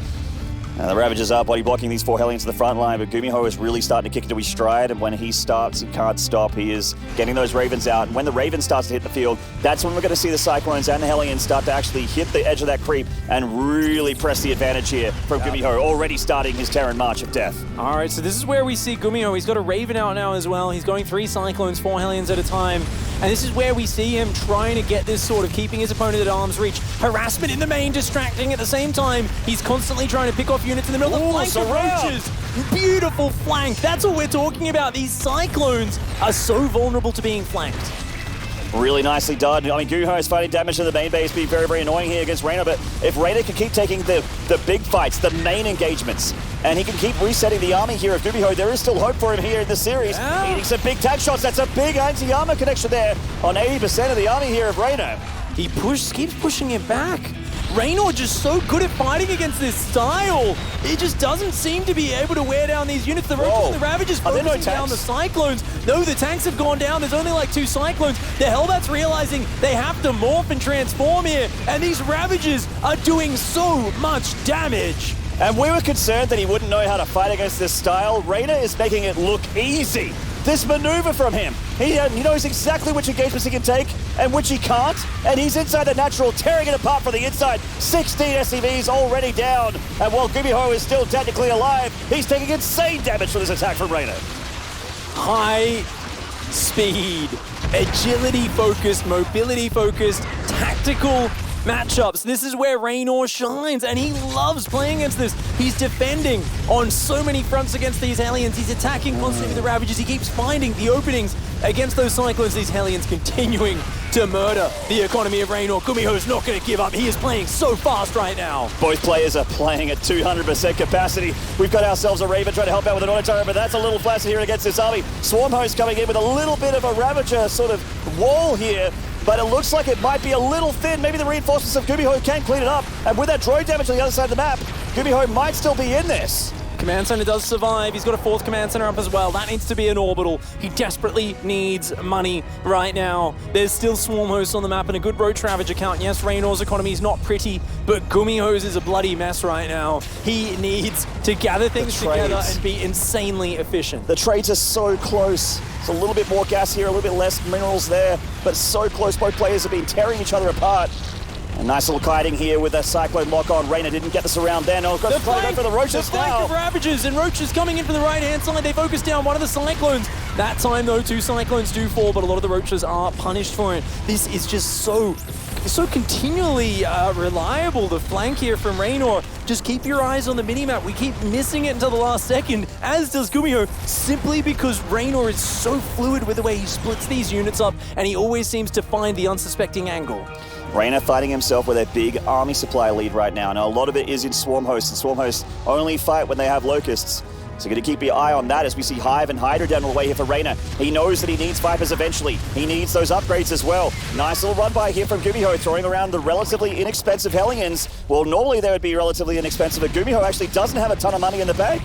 And the Ravagers are body blocking these 4 Hellions to the front line, but GuMiho is really starting to kick into his stride, and when he starts, he can't stop. He is getting those Ravens out, and when the Raven starts to hit the field, that's when we're going to see the Cyclones and the Hellions start to actually hit the edge of that creep and really press the advantage here from GuMiho, already starting his Terran March of Death. All right, so this is where we see GuMiho. He's got a Raven out now as well. He's going 3 Cyclones, 4 Hellions at a time. And this is where we see him trying to get this sort of keeping his opponent at arm's reach. Harassment in the main, distracting at the same time. He's constantly trying to pick off units in the middle. The flank of Roaches. Beautiful flank. That's what we're talking about. These Cyclones are so vulnerable to being flanked. Really nicely done. I mean, GuMiho is fighting damage to the main base, being very, very annoying here against Reynor, but if Reynor can keep taking the big fights, the main engagements, and he can keep resetting the army here of GuMiho, there is still hope for him here in the series. Eating some big tag shots. That's a big anti-armor connection there on 80% of the army here of Reynor. He keeps pushing it back. Reynor just so good at fighting against this style. It just doesn't seem to be able to wear down these units. The Roaches and the Ravagers focusing down the Cyclones. No, the tanks have gone down. There's only like 2 Cyclones. The Hellbats realizing they have to morph and transform here. And these Ravagers are doing so much damage. And we were concerned that he wouldn't know how to fight against this style. Reynor is making it look easy. This maneuver from him. He knows exactly which engagements he can take and which he can't. And he's inside the natural, tearing it apart from the inside. 16 SCVs already down. And while GuMiho is still technically alive, he's taking insane damage for this attack from Reynor. High speed, agility focused, mobility focused, tactical matchups. This is where Reynor shines, and he loves playing against this. He's defending on so many fronts against these Hellions. He's attacking constantly with the Ravagers. He keeps finding the openings against those Cyclones. These Hellions continuing to murder the economy of Reynor. GuMiho's not going to give up. He is playing so fast right now. Both players are playing at 200% capacity. We've got ourselves a Raven trying to help out with an auto turret, but that's a little flaccid here against this army. Swarmhost coming in with a little bit of a Ravager sort of wall here, but it looks like it might be a little thin. Maybe the reinforcements of GuMiho can clean it up, and with that drone damage on the other side of the map, GuMiho might still be in this. Command Center does survive. He's got a 4th Command Center up as well. That needs to be an orbital. He desperately needs money right now. There's still Swarm Hosts on the map and a good Roach Ravager count. Yes, Reynor's economy is not pretty, but GuMiho's is a bloody mess right now. He needs to gather things together and be insanely efficient. The trades are so close. It's a little bit more gas here, a little bit less minerals there, but so close. Both players have been tearing each other apart. A nice little kiting here with a Cyclone lock on. Reynor didn't get this around then. Oh, got to go for the Roaches now. The flank of Ravagers, and Roaches coming in from the right-hand side. They focus down one of the Cyclones. That time, though, 2 Cyclones do fall, but a lot of the Roaches are punished for it. This is just so continually reliable, the flank here from Reynor. Just keep your eyes on the minimap. We keep missing it until the last second, as does GuMiho, simply because Reynor is so fluid with the way he splits these units up, and he always seems to find the unsuspecting angle. Reynor fighting himself with a big army supply lead right now. Now, a lot of it is in Swarm Hosts, and Swarm Hosts only fight when they have Locusts. So going to keep your eye on that as we see Hive and Hydra down the way here for Reynor. He knows that he needs Vipers eventually. He needs those upgrades as well. Nice little run by here from GuMiho, throwing around the relatively inexpensive Hellions. Well, normally they would be relatively inexpensive, but GuMiho actually doesn't have a ton of money in the bank.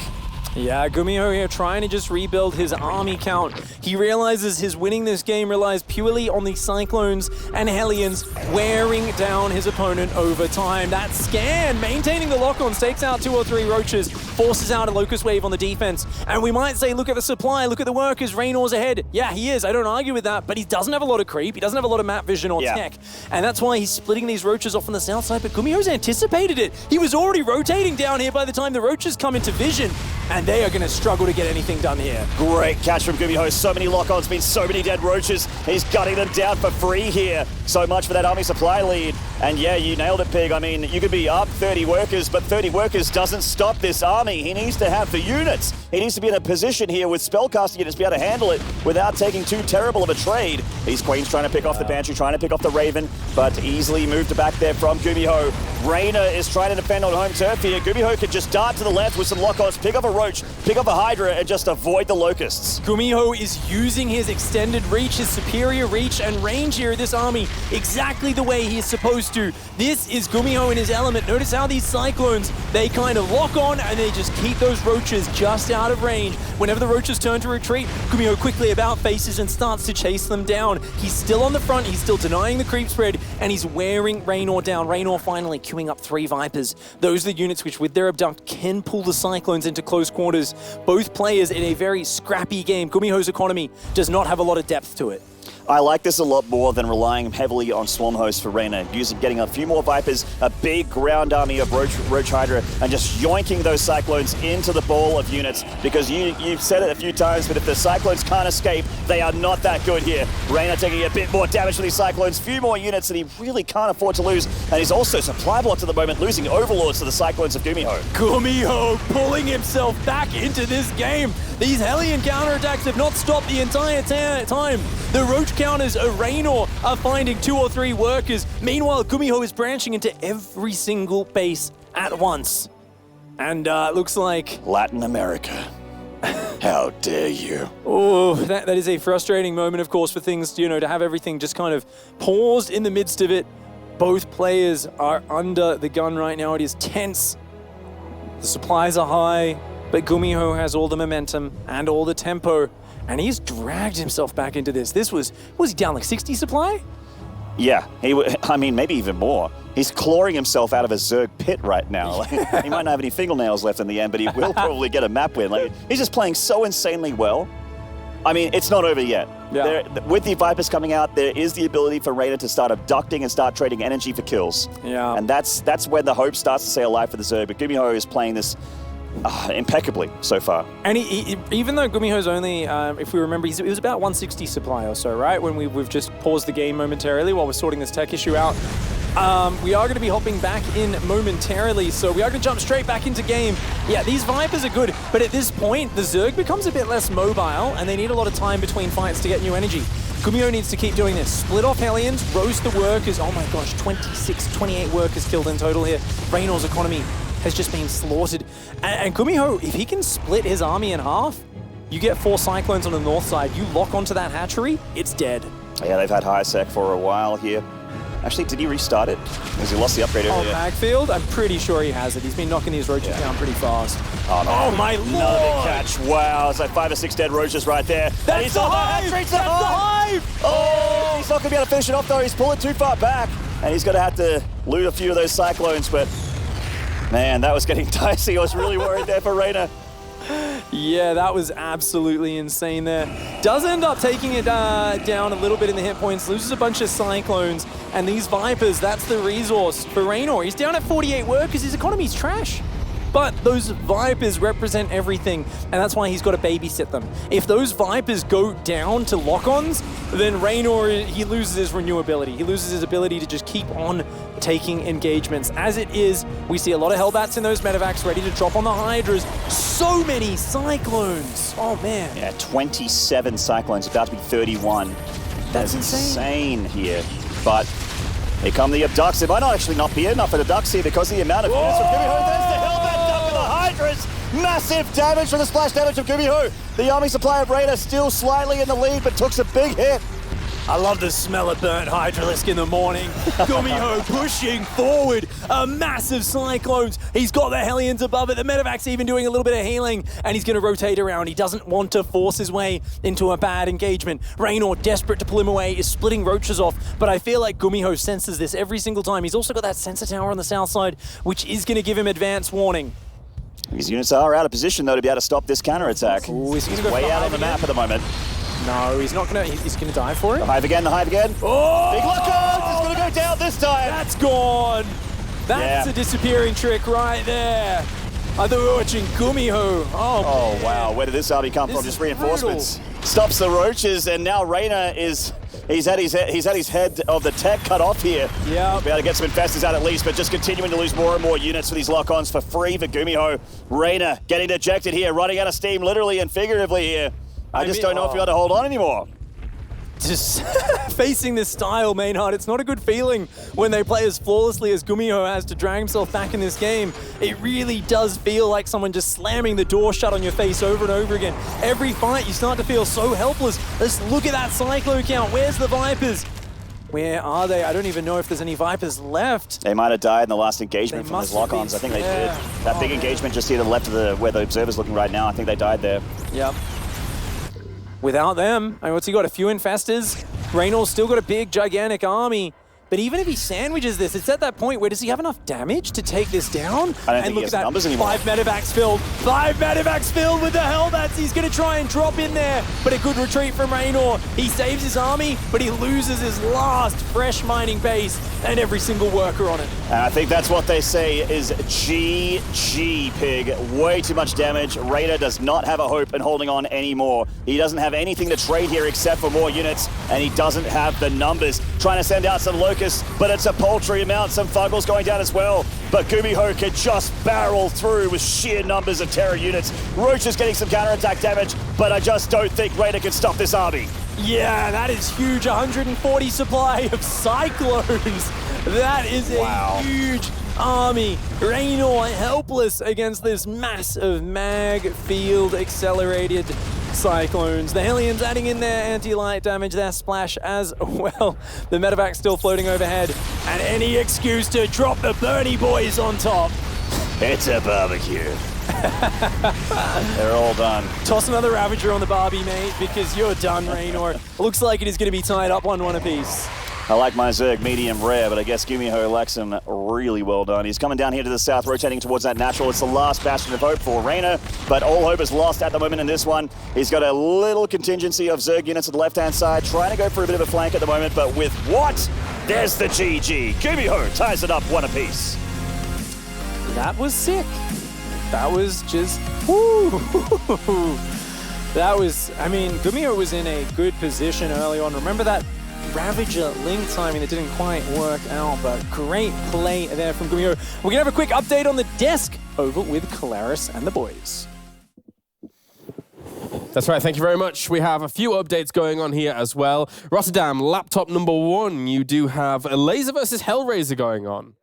Yeah, GuMiho here trying to just rebuild his army count. He realizes his winning this game relies purely on the Cyclones and Hellions wearing down his opponent over time. That scan, maintaining the lock-ons, takes out 2 or 3 Roaches, forces out a Locust Wave on the defense. And we might say, look at the supply, look at the workers, Reynor's ahead. Yeah, he is, I don't argue with that, but he doesn't have a lot of creep, he doesn't have a lot of map vision or tech. And that's why he's splitting these Roaches off on the south side, but GuMiho's anticipated it. He was already rotating down here by the time the Roaches come into vision, and they are going to struggle to get anything done here. Great catch from GuMiho. So many lock-ons, been so many dead Roaches. He's gutting them down for free here. So much for that army supply lead. And yeah, you nailed it, Pig. I mean, you could be up 30 workers, but 30 workers doesn't stop this army. He needs to have the units. He needs to be in a position here with spellcasting units to be able to handle it without taking too terrible of a trade. These Queens trying to pick off the Banshee, trying to pick off the Raven, but easily moved back there from GuMiho. Reynor is trying to defend on home turf here. GuMiho could just dart to the left with some lock-ons, pick up a Roach, pick up a Hydra, and just avoid the Locusts. GuMiho is using his extended reach, his superior reach and range here of this army exactly the way he is supposed to. This is GuMiho in his element. Notice how these Cyclones, they kind of lock on and they just keep those Roaches just out of range. Whenever the Roaches turn to retreat, GuMiho quickly about faces and starts to chase them down. He's still on the front, he's still denying the creep spread, and he's wearing Reynor down. Reynor finally queuing up 3 Vipers. Those are the units which, with their abduct, can pull the Cyclones into close quarters. Both players in a very scrappy game. GuMiho's economy does not have a lot of depth to it. I like this a lot more than relying heavily on Swarm Host for Reynor, getting a few more Vipers, a big ground army of Roach Hydra, and just yoinking those Cyclones into the ball of units, because you've said it a few times, but if the Cyclones can't escape, they are not that good here. Reynor taking a bit more damage to these Cyclones, few more units that he really can't afford to lose, and he's also supply blocked at the moment, losing Overlords to the Cyclones of GuMiho. GuMiho pulling himself back into this game. These Hellion counterattacks have not stopped the entire time. The Roach counters of Reynor are finding 2 or 3 workers. Meanwhile, GuMiho is branching into every single base at once. And looks like... Latin America. How dare you? Oh, that is a frustrating moment, of course, for things, to have everything just kind of paused in the midst of it. Both players are under the gun right now. It is tense. The supplies are high, but GuMiho has all the momentum and all the tempo. And he's dragged himself back into this. Was he down like 60 supply? Yeah, I mean, maybe even more. He's clawing himself out of a Zerg pit right now. He might not have any fingernails left in the end, but he will probably get a map win. He's just playing so insanely well. I mean, it's not over yet. Yeah. With the Vipers coming out, there is the ability for Reynor to start abducting and start trading energy for kills. Yeah. And that's when the hope starts to stay alive for the Zerg. But GuMiho is playing this impeccably so far. And even though GuMiho's only, if we remember, it was about 160 supply or so, right? When we've just paused the game momentarily while we're sorting this tech issue out. We are going to be hopping back in momentarily, so we are going to jump straight back into game. Yeah, these Vipers are good, but at this point, the Zerg becomes a bit less mobile, and they need a lot of time between fights to get new energy. GuMiho needs to keep doing this. Split off Hellions, roast the workers. Oh my gosh, 26, 28 workers killed in total here. Reynor's economy has just been slaughtered. And GuMiho, if he can split his army in half, you get 4 Cyclones on the north side, you lock onto that hatchery, it's dead. Yeah, they've had high sec for a while here. Actually, did he restart it? Because he lost the upgrade earlier. Magfield? I'm pretty sure he has it. He's been knocking these Roaches down pretty fast. Oh, no. Oh my lord! Another catch. Wow, it's like 5 or 6 dead Roaches right there. That's the hive! That's the hive! Oh, he's not going to be able to finish it off, though. He's pulling too far back. And he's going to have to loot a few of those Cyclones, but... Man, that was getting dicey. I was really worried there for Reynor. Yeah, that was absolutely insane there. Does end up taking it down a little bit in the hit points, loses a bunch of Cyclones, and these Vipers, that's the resource for Reynor. He's down at 48 workers, his economy's trash. But those Vipers represent everything, and that's why he's got to babysit them. If those Vipers go down to lock-ons, then Reynor, he loses his renewability. He loses his ability to just keep on taking engagements. As it is, we see a lot of Hellbats in those medevacs ready to drop on the Hydras. So many Cyclones. Oh, man. Yeah, 27 Cyclones, about to be 31. That's insane here. But here come the abducts. It might not be enough for the abducts here because of the amount of units from GuMiho. There's the Hellbat duck and the Hydras. Massive damage from the splash damage of GuMiho. The army supply of Reynor still slightly in the lead, but took some big hit. I love the smell of burnt Hydralisk in the morning. GuMiho pushing forward. A massive Cyclones. He's got the Hellions above it. The Medevac's even doing a little bit of healing, and he's going to rotate around. He doesn't want to force his way into a bad engagement. Reynor, desperate to pull him away, is splitting roaches off, but I feel like GuMiho senses this every single time. He's also got that sensor tower on the south side, which is going to give him advance warning. These units are out of position, though, to be able to stop this counterattack. Ooh, he's way out on the map at the moment. No, he's not gonna. He's gonna die for it. The hive again. Oh! Big lock-on! It's gonna go down this time. That's gone. That's a disappearing trick right there. I thought we were watching GuMiho. Oh wow, where did this army come from? Just reinforcements. Stops the roaches, and now Reynor is. He's had his head of the tech cut off here. Yeah. Be able to get some infestors out at least, but just continuing to lose more and more units for these lock-ons for free for GuMiho. Reynor getting ejected here, running out of steam literally and figuratively here. I just don't know if you got to hold on anymore. Just facing this style, Maynard, it's not a good feeling when they play as flawlessly as GuMiho has to drag himself back in this game. It really does feel like someone just slamming the door shut on your face over and over again. Every fight, you start to feel so helpless. Let's look at that Cyclone count. Where's the Vipers? Where are they? I don't even know if there's any Vipers left. They might have died in the last engagement from those lock-ons. I think they did. That big engagement just here to the left of where the observer's looking right now. I think they died there. Yep. Without them, I mean, what's he got? A few infestors. Reynor's still got a big, gigantic army. But even if he sandwiches this, it's at that point where does he have enough damage to take this down? I don't think he has the numbers anymore. 5 medevacs filled. 5 medevacs filled with the Hellbats. He's going to try and drop in there. But a good retreat from Reynor. He saves his army, but he loses his last fresh mining base and every single worker on it. And I think that's what they say is GG, Pig. Way too much damage. Reynor does not have a hope in holding on anymore. He doesn't have anything to trade here except for more units, and he doesn't have the numbers. Trying to send out some locusts, but it's a paltry amount. Some Fuggles going down as well. But GuMiho can just barrel through with sheer numbers of Terror units. Roach is getting some counterattack damage, but I just don't think Reynor can stop this army. Yeah, that is huge. 140 supply of Cyclones. That is a huge army. Reynor helpless against this mass of mag field accelerated Cyclones. The Hellions adding in their anti-light damage, their splash as well. The medevac still floating overhead, and any excuse to drop the Bernie boys on top. It's a barbecue. They're all done. Toss another Ravager on the Barbie, mate, because you're done, Reynor. Looks like it is going to be tied up 1-1 apiece. I like my Zerg medium rare, but I guess GuMiho likes him really well done. He's coming down here to the south, rotating towards that natural. It's the last bastion of hope for Reynor, but all hope is lost at the moment in this one. He's got a little contingency of Zerg units at the left-hand side, trying to go for a bit of a flank at the moment, but with what? There's the GG. GuMiho ties it up 1 apiece. That was sick. That was just, woo! That was, I mean, GuMiho was in a good position early on. Remember that Ravager link timing that didn't quite work out, but great play there from GuMiho. We're going to have a quick update on the desk over with Colaris and the boys. That's right, thank you very much. We have a few updates going on here as well. Rotterdam, laptop number 1, you do have a Laser versus Hellraiser going on.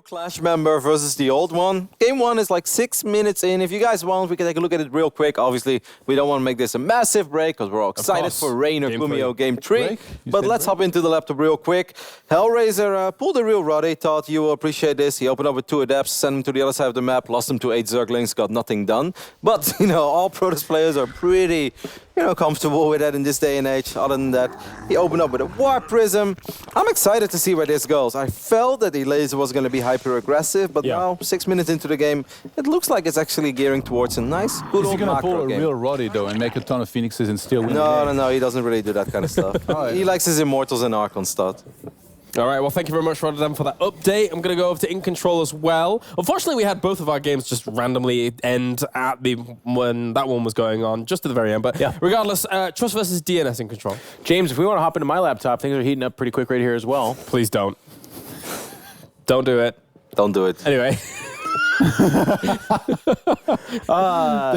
Clash member versus the old one. Game 1 is like 6 minutes in. If you guys want, we can take a look at it real quick. Obviously, we don't want to make this a massive break because we're all excited for Reynor GuMiho Game 3. But let's hop into the laptop real quick. Hellraiser pulled a real Roddy. Thought you will appreciate this. He opened up with 2 adepts, sent them to the other side of the map, lost them to 8 Zerglings, got nothing done. But, you know, all Protoss players are pretty, you know, comfortable with that in this day and age. Other than that, he opened up with a Warp Prism. I'm excited to see where this goes. I felt that the laser was going to be hyper-aggressive, but now, 6 minutes into the game, it looks like it's actually gearing towards a nice, good old macro game. Is he going to pull a real Roddy, though, and make a ton of Phoenixes and still win No, he doesn't really do that kind of stuff. He likes his Immortals and Archon stud. All right, well, thank you very much, Rotterdam, for that update. I'm going to go over to In Control as well. Unfortunately, we had both of our games just randomly end at when that one was going on, just at the very end. But regardless, Trust versus DNS In Control. James, if we want to hop into my laptop, things are heating up pretty quick right here as well. Please don't. Don't do it. Don't do it. Anyway. They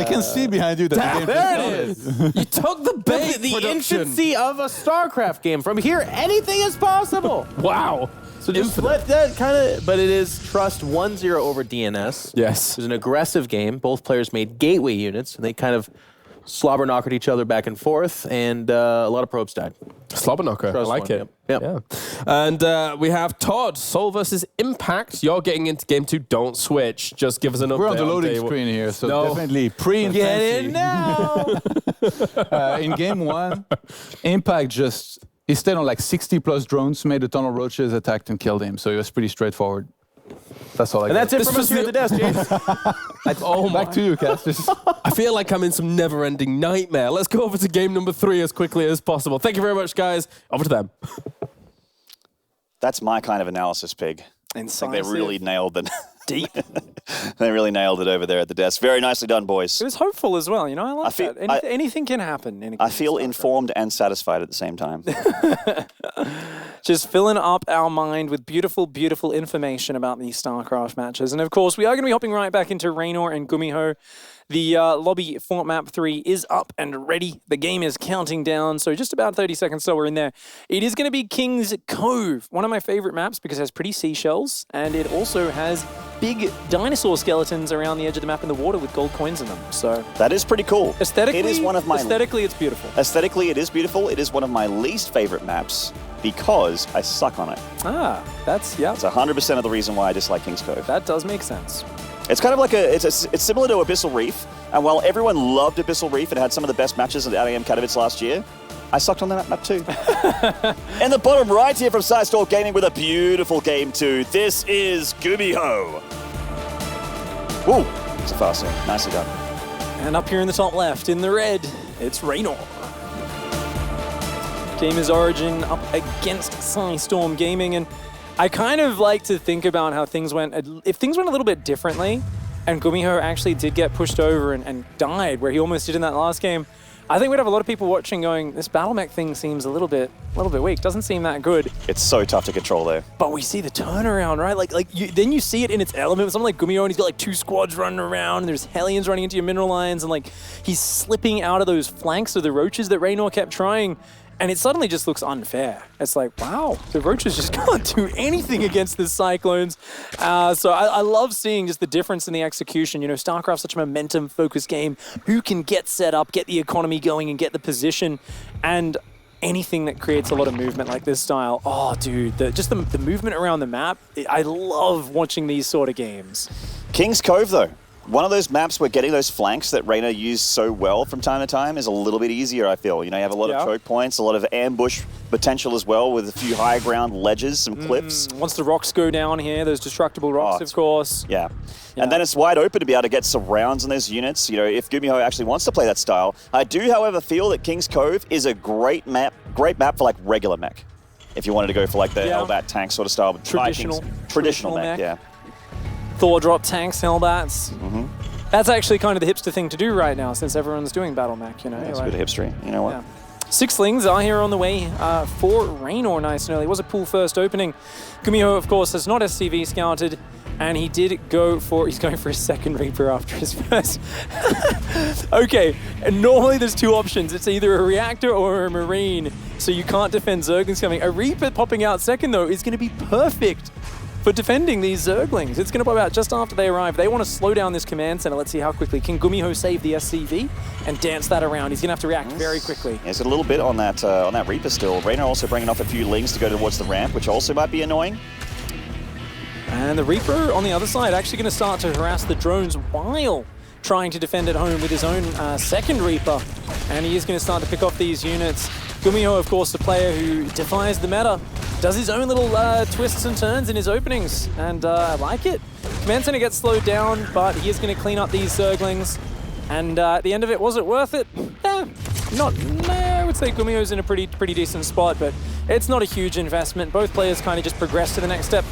can see behind you that the game there it is. You took the bait. The infancy of a StarCraft game. From here, anything is possible. Wow. So just flip that kind of, but it is Trust 1-0 over DNS. Yes. It was an aggressive game. Both players made gateway units, and they kind of slobber knockered each other back and forth, and a lot of probes died. Slobber knocker, I like it. Yep. Yeah. And we have Todd, Soul versus Impact. You're getting into game 2, don't switch. Just give us an update. We're on the loading screen here, so definitely pre-intensity. Get in now! In game 1, Impact just, he stayed on like 60 plus drones, made a ton of roaches, attacked and killed him, so it was pretty straightforward. That's all I got. And that's it from us here at the desk, James. Back to you, casters. I feel like I'm in some never-ending nightmare. Let's go over to game number 3 as quickly as possible. Thank you very much, guys. Over to them. That's my kind of analysis, Pig. I think they really nailed it. Deep. They really nailed it over there at the desk. Very nicely done, boys. It was hopeful as well, you know, I like that. Anything can happen. I feel informed and satisfied at the same time. Just filling up our mind with beautiful, beautiful information about these StarCraft matches. And of course, we are going to be hopping right back into Reynor and GuMiho. The lobby for map 3 is up and ready. The game is counting down, so just about 30 seconds till we're in there. It is going to be King's Cove, one of my favorite maps because it has pretty seashells, and it also has big dinosaur skeletons around the edge of the map in the water with gold coins in them. So that is pretty cool. Aesthetically, it is one of my aesthetically, it's beautiful. Aesthetically, it is beautiful. It is one of my least favorite maps because I suck on it. Ah, that's, yeah. It's 100% of the reason why I dislike King's Cove. That does make sense. It's kind of like it's similar to Abyssal Reef, and while everyone loved Abyssal Reef and had some of the best matches at IEM Katowice last year, I sucked on that map too. In the bottom right here from Sidestalk Gaming with a beautiful game 2, this is GuMiho. Ooh, it's a fast hit. Nicely done. And up here in the top left, in the red, it's Reynor. Gamers Origin up against Sidestorm Gaming, and I kind of like to think about how things went. If things went a little bit differently, and GuMiho actually did get pushed over and died, where he almost did in that last game, I think we'd have a lot of people watching going, this battle mech thing seems a little bit weak. Doesn't seem that good. It's so tough to control though. But we see the turnaround, right? Then you see it in its element. Something like GuMiho, and he's got like 2 squads running around, and there's Hellions running into your mineral lines, and like he's slipping out of those flanks of the roaches that Reynor kept trying. And it suddenly just looks unfair. It's like, wow, the roaches just can't do anything against the Cyclones. So I love seeing just the difference in the execution. You know, StarCraft's such a momentum-focused game. Who can get set up, get the economy going, and get the position? And anything that creates a lot of movement like this style, oh, dude, just the movement around the map, I love watching these sort of games. King's Cove, though. One of those maps where getting those flanks that Reynor used so well from time to time is a little bit easier, I feel. You know, you have a lot of choke points, a lot of ambush potential as well with a few high ground ledges, some cliffs. Once the rocks go down here, those destructible rocks, of course. Yeah. And then it's wide open to be able to get surrounds on those units, you know, if GuMiho actually wants to play that style. I do, however, feel that King's Cove is a great map for like regular mech. If you wanted to go for like the Hellbat tank sort of style. Traditional mech, yeah. Thor drop tanks, Hellbats. That's actually kind of the hipster thing to do right now, since everyone's doing battle mech, you know. It's a bit of hipstery, you know what? Yeah. Sixlings are here on the way for Reynor nice and early. It was a pool first opening. GuMiho, of course, has not SCV scouted, and he's going for his second Reaper after his first. Okay, and normally there's 2 options. It's either a Reactor or a Marine, so you can't defend Zerglings coming. A Reaper popping out second, though, is going to be perfect for defending these Zerglings. It's going to pop out just after they arrive. They want to slow down this command center. Let's see how quickly. Can GuMiho save the SCV and dance that around? He's going to have to react very quickly. He's got a little bit on that Reaper still. Reynor also bringing off a few Lings to go towards the ramp, which also might be annoying. And the Reaper on the other side actually going to start to harass the drones while trying to defend at home with his own second Reaper. And he is going to start to pick off these units. GuMiho, of course, the player who defies the meta, does his own little twists and turns in his openings, and I like it. Command Center gets slowed down, but he is going to clean up these Zerglings. And at the end of it, was it worth it? I would say GuMiho's in a pretty decent spot, but it's not a huge investment. Both players kind of just progress to the next step.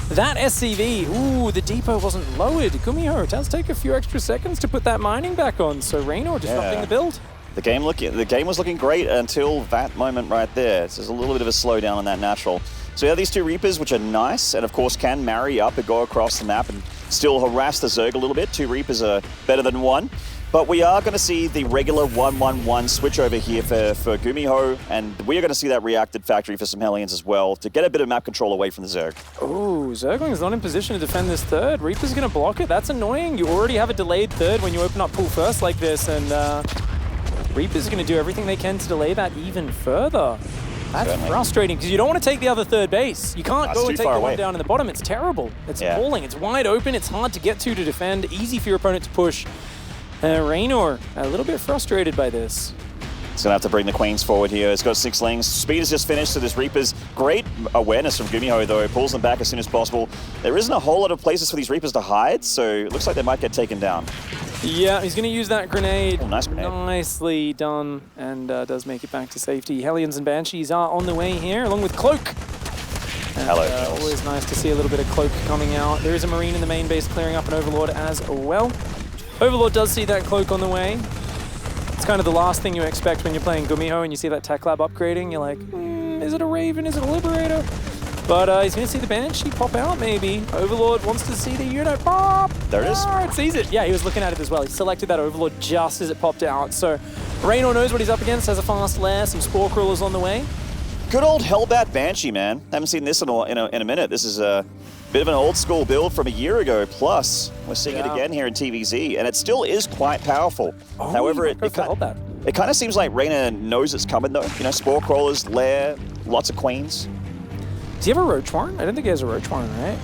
That SCV, ooh, the depot wasn't lowered. GuMiho, it does take a few extra seconds to put that mining back on, so Reynor disrupting the build. The game was looking great until that moment right there. So there's a little bit of a slowdown on that natural. So you have these 2 Reapers, which are nice, and of course can marry up and go across the map and still harass the Zerg a little bit. 2 Reapers are better than 1. But we are going to see the regular 1-1-1 switch over here for GuMiho, and we are going to see that reacted factory for some Hellions as well to get a bit of map control away from the Zerg. Ooh, Zergling's not in position to defend this third. Reaper's going to block it. That's annoying. You already have a delayed third when you open up pool first like this, and Reaper's going to do everything they can to delay that even further. That's frustrating, because you don't want to take the other third base. You can't go and take the one down in the bottom. It's terrible. It's appalling. It's wide open. It's hard to get to defend. Easy for your opponent to push. Reynor, a little bit frustrated by this. It's going to have to bring the Queens forward here. It's got 6 lings. Speed is just finished, so this Reaper's great awareness from GuMiho, though. Pulls them back as soon as possible. There isn't a whole lot of places for these Reapers to hide, so it looks like they might get taken down. Yeah, he's going to use that grenade. Oh, nice grenade. Nicely done, and does make it back to safety. Hellions and Banshees are on the way here, along with Cloak. And, Hello, always nice to see a little bit of Cloak coming out. There is a Marine in the main base clearing up an Overlord as well. Overlord does see that Cloak on the way. It's kind of the last thing you expect when you're playing GuMiho and you see that Tech Lab upgrading. You're like, is it a Raven? Is it a Liberator? But he's going to see the Banshee pop out, maybe. Overlord wants to see the unit pop. There it is. It sees it. Yeah, he was looking at it as well. He selected that Overlord just as it popped out. So Reynor knows what he's up against, has a fast lair, some Spore Crawlers on the way. Good old Hellbat Banshee, man. Haven't seen this in a minute. This is a bit of an old school build from a year ago. Plus, we're seeing it again here in TVZ, and it still is quite powerful. Oh, However, it kind of seems like Reynor knows it's coming, though. You know, Spore Crawlers, lair, lots of Queens. Does he have a Roach Warren? I don't think he has a Roach Warren, right?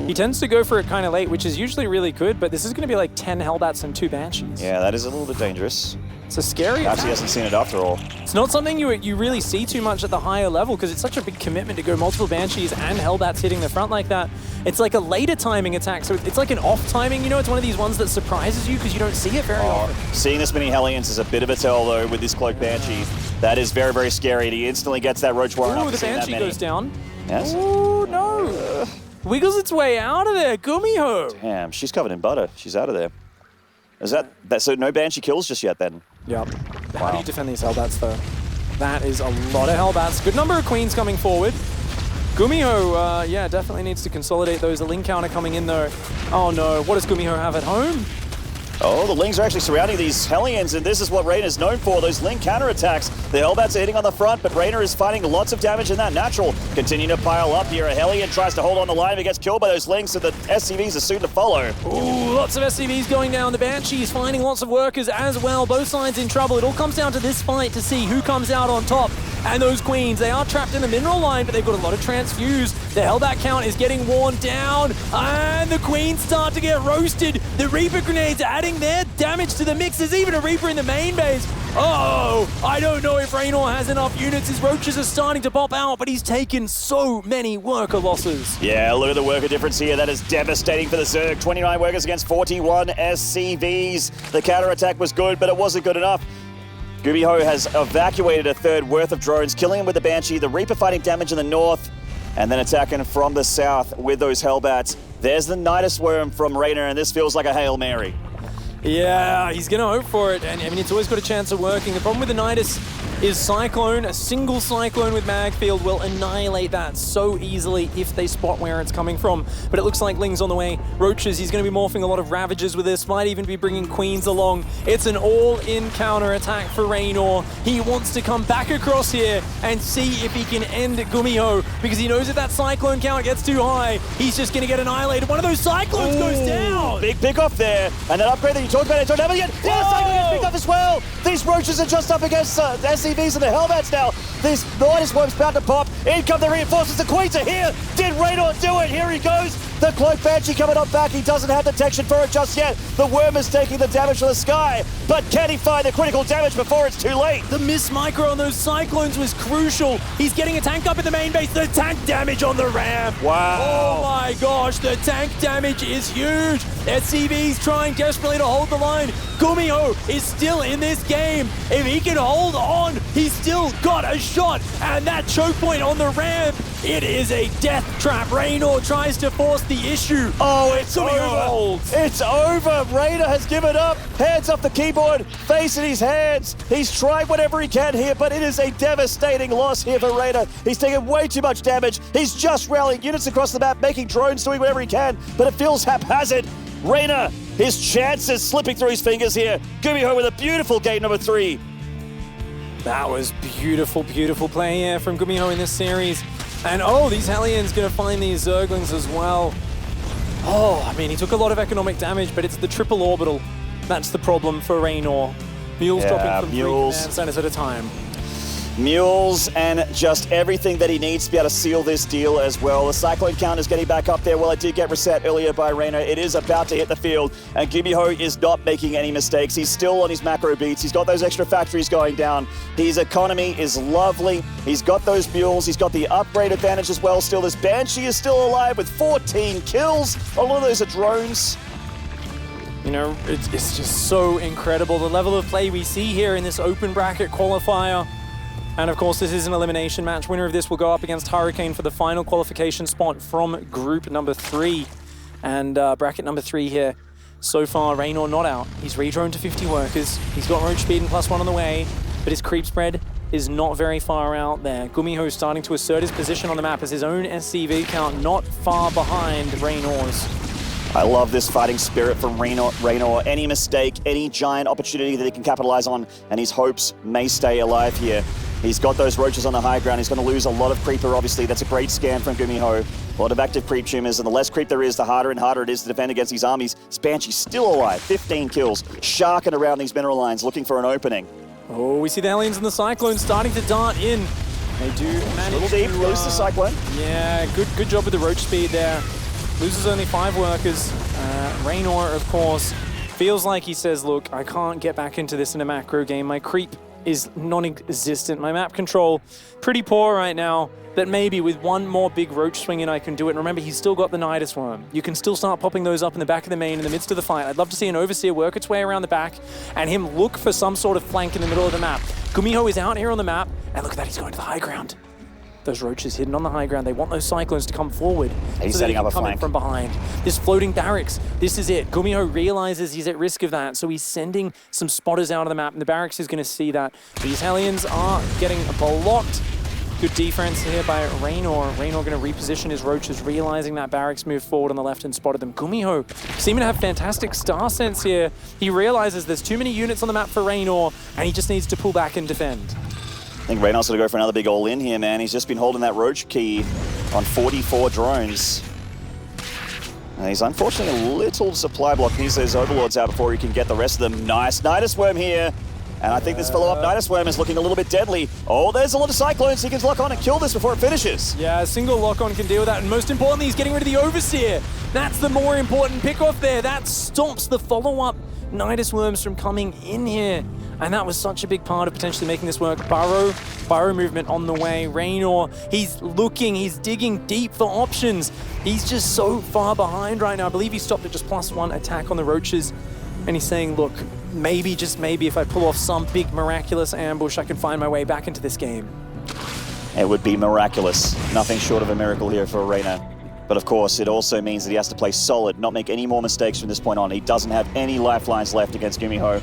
He tends to go for it kind of late, which is usually really good, but this is going to be like 10 Hellbats and 2 Banshees. Yeah, that is a little bit dangerous. It's a scary Perhaps he hasn't seen it after all. It's not something you really see too much at the higher level, because it's such a big commitment to go multiple Banshees and Hellbats hitting the front like that. It's like a later timing attack, so it's like an off timing, you know? It's one of these ones that surprises you because you don't see it very often. Seeing this many Hellions is a bit of a tell, though, with this Cloak Banshee. That is very, very scary. He instantly gets that Roach Warren. Ooh, the Banshee goes down. Yes? Ooh, no. Wiggles its way out of there. GuMiho. Damn, she's covered in butter. She's out of there. Is that so no Banshee kills just yet, then? Yep. How do you defend these Hellbats, though? That is a lot of Hellbats. Good number of Queens coming forward. GuMiho, yeah, definitely needs to consolidate those. The Ling counter coming in, though. Oh, no. What does GuMiho have at home? Oh, the Lings are actually surrounding these Hellions, and this is what Reynor is known for, those Ling counterattacks. The Hellbats are hitting on the front, but Reynor is finding lots of damage in that natural. Continuing to pile up here. A Hellion tries to hold on the line, but gets killed by those Lings, so the SCVs are soon to follow. Ooh, lots of SCVs going down. The Banshees finding lots of workers as well. Both sides in trouble. It all comes down to this fight to see who comes out on top. And those Queens, they are trapped in the mineral line, but they've got a lot of transfuse. The Hellbat count is getting worn down, and the Queens start to get roasted. The Reaper grenades adding their damage to the mix. There's even a Reaper in the main base. Oh, I don't know if Reynor has enough units. His roaches are starting to pop out, but he's taken so many worker losses. Yeah, look at the worker difference here. That is devastating for the Zerg. 29 workers against 41 SCVs. The counterattack was good, but it wasn't good enough. GuMiho has evacuated a third worth of drones, killing him with the Banshee. The Reaper fighting damage in the north, and then attacking from the south with those Hellbats. There's the Nidus Worm from Reynor, and this feels like a Hail Mary. Yeah, he's going to hope for it, and I mean, it's always got a chance of working. The problem with the Nidus is Cyclone. A single Cyclone with Magfield will annihilate that so easily if they spot where it's coming from. But it looks like Ling's on the way. Roaches, he's going to be morphing a lot of Ravagers with this, might even be bringing Queens along. It's an all-in counter-attack for Reynor. He wants to come back across here and see if he can end GuMiho, because he knows if that Cyclone count gets too high, he's just going to get annihilated. One of those Cyclones goes down! Big pick off there, and that upgrade that you talked about, I don't have it yet. Yeah, Cyclone gets picked up as well! These Roaches are just up against SCVs and the Hellbats now. This Nidus Worm's about to pop. In come the reinforcements. The Queens are here. Did Reynor do it? Here he goes. The Cloak Banshee coming up back. He doesn't have detection for it just yet. The Worm is taking the damage from the sky. But can he find the critical damage before it's too late? The miss micro on those Cyclones was crucial. He's getting a tank up in the main base. The tank damage on the ramp. Wow. Oh my gosh, the tank damage is huge. SCV's trying desperately to hold the line. GuMiho is still in this game. If he can hold on, he's still got a shot. And that choke point on the ramp, it is a death trap. Reynor tries to force the issue. Oh, it's over. It's over. Reynor has given up. Hands off the keyboard, face in his hands. He's tried whatever he can here, but it is a devastating loss here for Reynor. He's taken way too much damage. He's just rallying units across the map, making drones, doing whatever he can, but it feels haphazard. Reynor, his chances slipping through his fingers here. GuMiho with a beautiful game number 3. That was beautiful, beautiful play here from GuMiho in this series. And oh, these Hellions gonna find these Zerglings as well. Oh, I mean, he took a lot of economic damage, but it's the triple orbital. That's the problem for Reynor. Mules dropping from Mules. 3 command centers at a time. Mules and just everything that he needs to be able to seal this deal as well. The Cyclone count is getting back up there. Well, it did get reset earlier by Reynor. It is about to hit the field, and GuMiho is not making any mistakes. He's still on his macro beats. He's got those extra factories going down. His economy is lovely. He's got those mules. He's got the upgrade advantage as well still. This Banshee is still alive with 14 kills. A lot of those are drones. You know, it's just so incredible. The level of play we see here in this open bracket qualifier. And of course, this is an elimination match. Winner of this will go up against Hurricane for the final qualification spot from group number 3. And bracket number 3 here. So far, Reynor not out. He's redroned to 50 workers. He's got roach speed and +1 on the way, but his creep spread is not very far out there. GuMiho starting to assert his position on the map as his own SCV count not far behind Reynor's. I love this fighting spirit from Reynor. Any mistake, any giant opportunity that he can capitalize on, and his hopes may stay alive here. He's got those roaches on the high ground. He's going to lose a lot of creeper, obviously. That's a great scan from GuMiho. A lot of active creep tumors, and the less creep there is, the harder and harder it is to defend against these armies. Banshee's still alive, 15 kills, sharking around these mineral lines, looking for an opening. Oh, we see the Hellions and the Cyclones starting to dart in. They do manage Little deep, to lose the Cyclone. Yeah, good job with the roach speed there. Loses only 5 workers. Reynor, of course, feels like he says, look, I can't get back into this in a macro game. My creep is non-existent. My map control, pretty poor right now, but maybe with one more big roach swing in I can do it. And remember, he's still got the Nidus Worm. You can still start popping those up in the back of the main in the midst of the fight. I'd love to see an Overseer work its way around the back and him look for some sort of flank in the middle of the map. GuMiho is out here on the map, and look at that, he's going to the high ground. Those roaches hidden on the high ground. They want those Cyclones to come forward. He's so setting up a come flank in from behind. This floating barracks, this is it. GuMiho realizes he's at risk of that, so he's sending some spotters out of the map, and the barracks is going to see that. These Hellions are getting blocked. Good defense here by Reynor. Reynor going to reposition his roaches, realizing that barracks moved forward on the left and spotted them. GuMiho seeming to have fantastic star sense here. He realizes there's too many units on the map for Reynor, and he just needs to pull back and defend. I think Reynor's going to go for another big all-in here, man. He's just been holding that roach key on 44 drones. And he's unfortunately a little supply block. Needs those overlords out before he can get the rest of them. Nice Nidus Worm here. And I think this follow-up Nidus Worm is looking a little bit deadly. Oh, there's a lot of Cyclones. He can lock on and kill this before it finishes. Yeah, a single lock-on can deal with that. And most importantly, he's getting rid of the Overseer. That's the more important pick-off there. That stops the follow-up Nidus Worms from coming in here. And that was such a big part of potentially making this work. Burrow movement on the way. Reynor, he's looking, he's digging deep for options. He's just so far behind right now. I believe he stopped at just +1 attack on the roaches. And he's saying, look, maybe, just maybe, if I pull off some big miraculous ambush, I can find my way back into this game. It would be miraculous. Nothing short of a miracle here for Reynor. But of course, it also means that he has to play solid, not make any more mistakes from this point on. He doesn't have any lifelines left against GuMiho,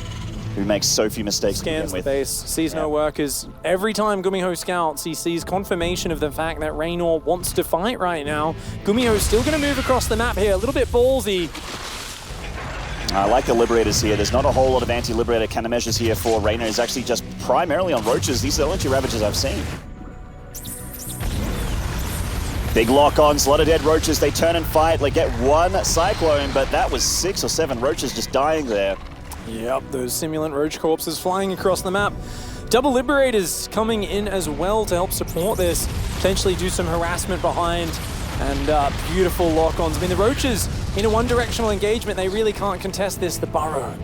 who makes so few mistakes to begin Scans the with. base, sees no workers. Every time GuMiho scouts, he sees confirmation of the fact that Reynor wants to fight right now. GuMiho is still going to move across the map here, a little bit ballsy. I like the Liberators here. There's not a whole lot of anti-Liberator countermeasures here for Reynor. He's actually just primarily on roaches. These are the only 2 Ravages I've seen. Big lock-ons, a lot of dead roaches. They turn and fight. They get 1 Cyclone, but that was 6 or 7 roaches just dying there. Yep, those simulant roach corpses flying across the map. Double Liberators coming in as well to help support this. Potentially do some harassment behind. And beautiful lock-ons. I mean, the roaches in a one-directional engagement, they really can't contest this. The Burrow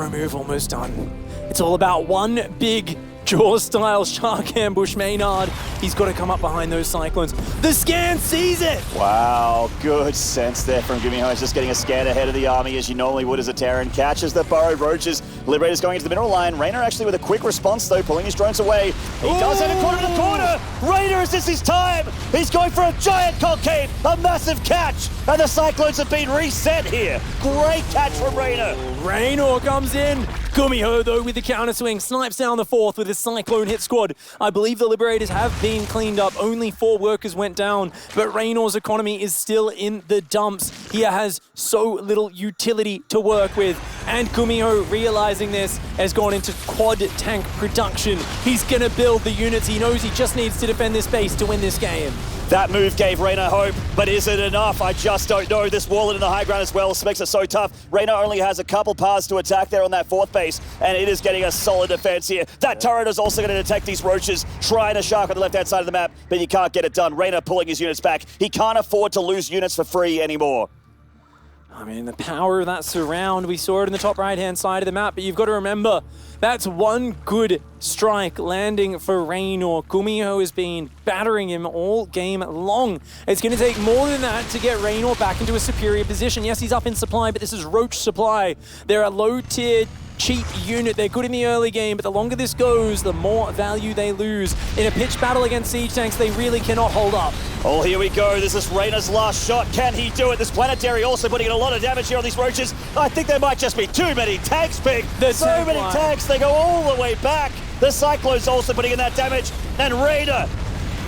move almost done. It's all about one big Jaws-style shark ambush Maynard. He's got to come up behind those Cyclones. The scan sees it! Wow, good sense there from GuMiho. He's just getting a scan ahead of the army as you normally would as a Terran. Catches the burrowed roaches. Liberator's going into the mineral line. Reynor actually with a quick response though, pulling his drones away. He does have a corner to the corner! Reynor, is this his time? He's going for a giant concave, a massive catch! And the Cyclones have been reset here. Great catch from Reynor. Reynor comes in. GuMiho, though, with the counter swing, snipes down the 4th with his Cyclone hit squad. I believe the Liberators have been cleaned up. Only 4 workers went down, but Reynor's economy is still in the dumps. He has so little utility to work with, and GuMiho, realizing this, has gone into quad tank production. He's gonna build the units. He knows he just needs to defend this base to win this game. That move gave Reynor hope, but is it enough? I just don't know. This wall in the high ground as well makes it so tough. Reynor only has a couple paths to attack there on that fourth base, and it is getting a solid defense here. That turret is also going to detect these roaches, trying to shark on the left-hand side of the map, but you can't get it done. Reynor pulling his units back. He can't afford to lose units for free anymore. I mean, the power of that surround, we saw it in the top right-hand side of the map, but you've got to remember, that's one good strike landing for Reynor. GuMiho has been battering him all game long. It's going to take more than that to get Reynor back into a superior position. Yes, he's up in supply, but this is Roach supply. They're a low-tier, cheap unit. They're good in the early game, but the longer this goes, the more value they lose. In a pitched battle against siege tanks, they really cannot hold up. Oh, here we go. This is Reynor's last shot. Can he do it? This planetary also putting in a lot of damage here on these roaches. I think there might just be too many tanks, Pig. There's so many tanks. They go all the way back. The Cyclone's also putting in that damage. And Reynor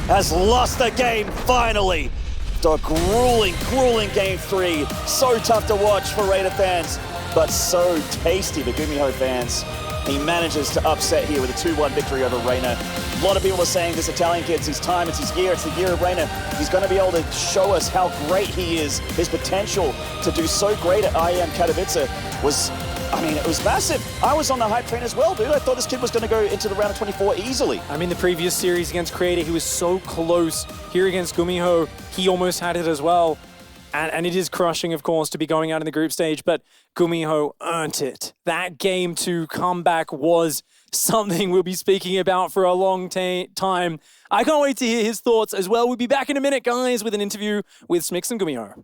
has lost the game finally. After a grueling game 3. So tough to watch for Reynor fans, but so tasty for GuMiho fans. He manages to upset here with a 2-1 victory over Reynor. A lot of people are saying this Italian kid's his time, it's his year, it's the year of Reynor. He's going to be able to show us how great he is. His potential to do so great at IEM Katowice was, I mean, it was massive. I was on the hype train as well, dude. I thought this kid was going to go into the round of 24 easily. I mean, the previous series against Creator, he was so close. Here against GuMiho, he almost had it as well. And it is crushing, of course, to be going out in the group stage, but GuMiho earned it. That Game 2 comeback was something we'll be speaking about for a long time. I can't wait to hear his thoughts as well. We'll be back in a minute, guys, with an interview with Smix and GuMiho.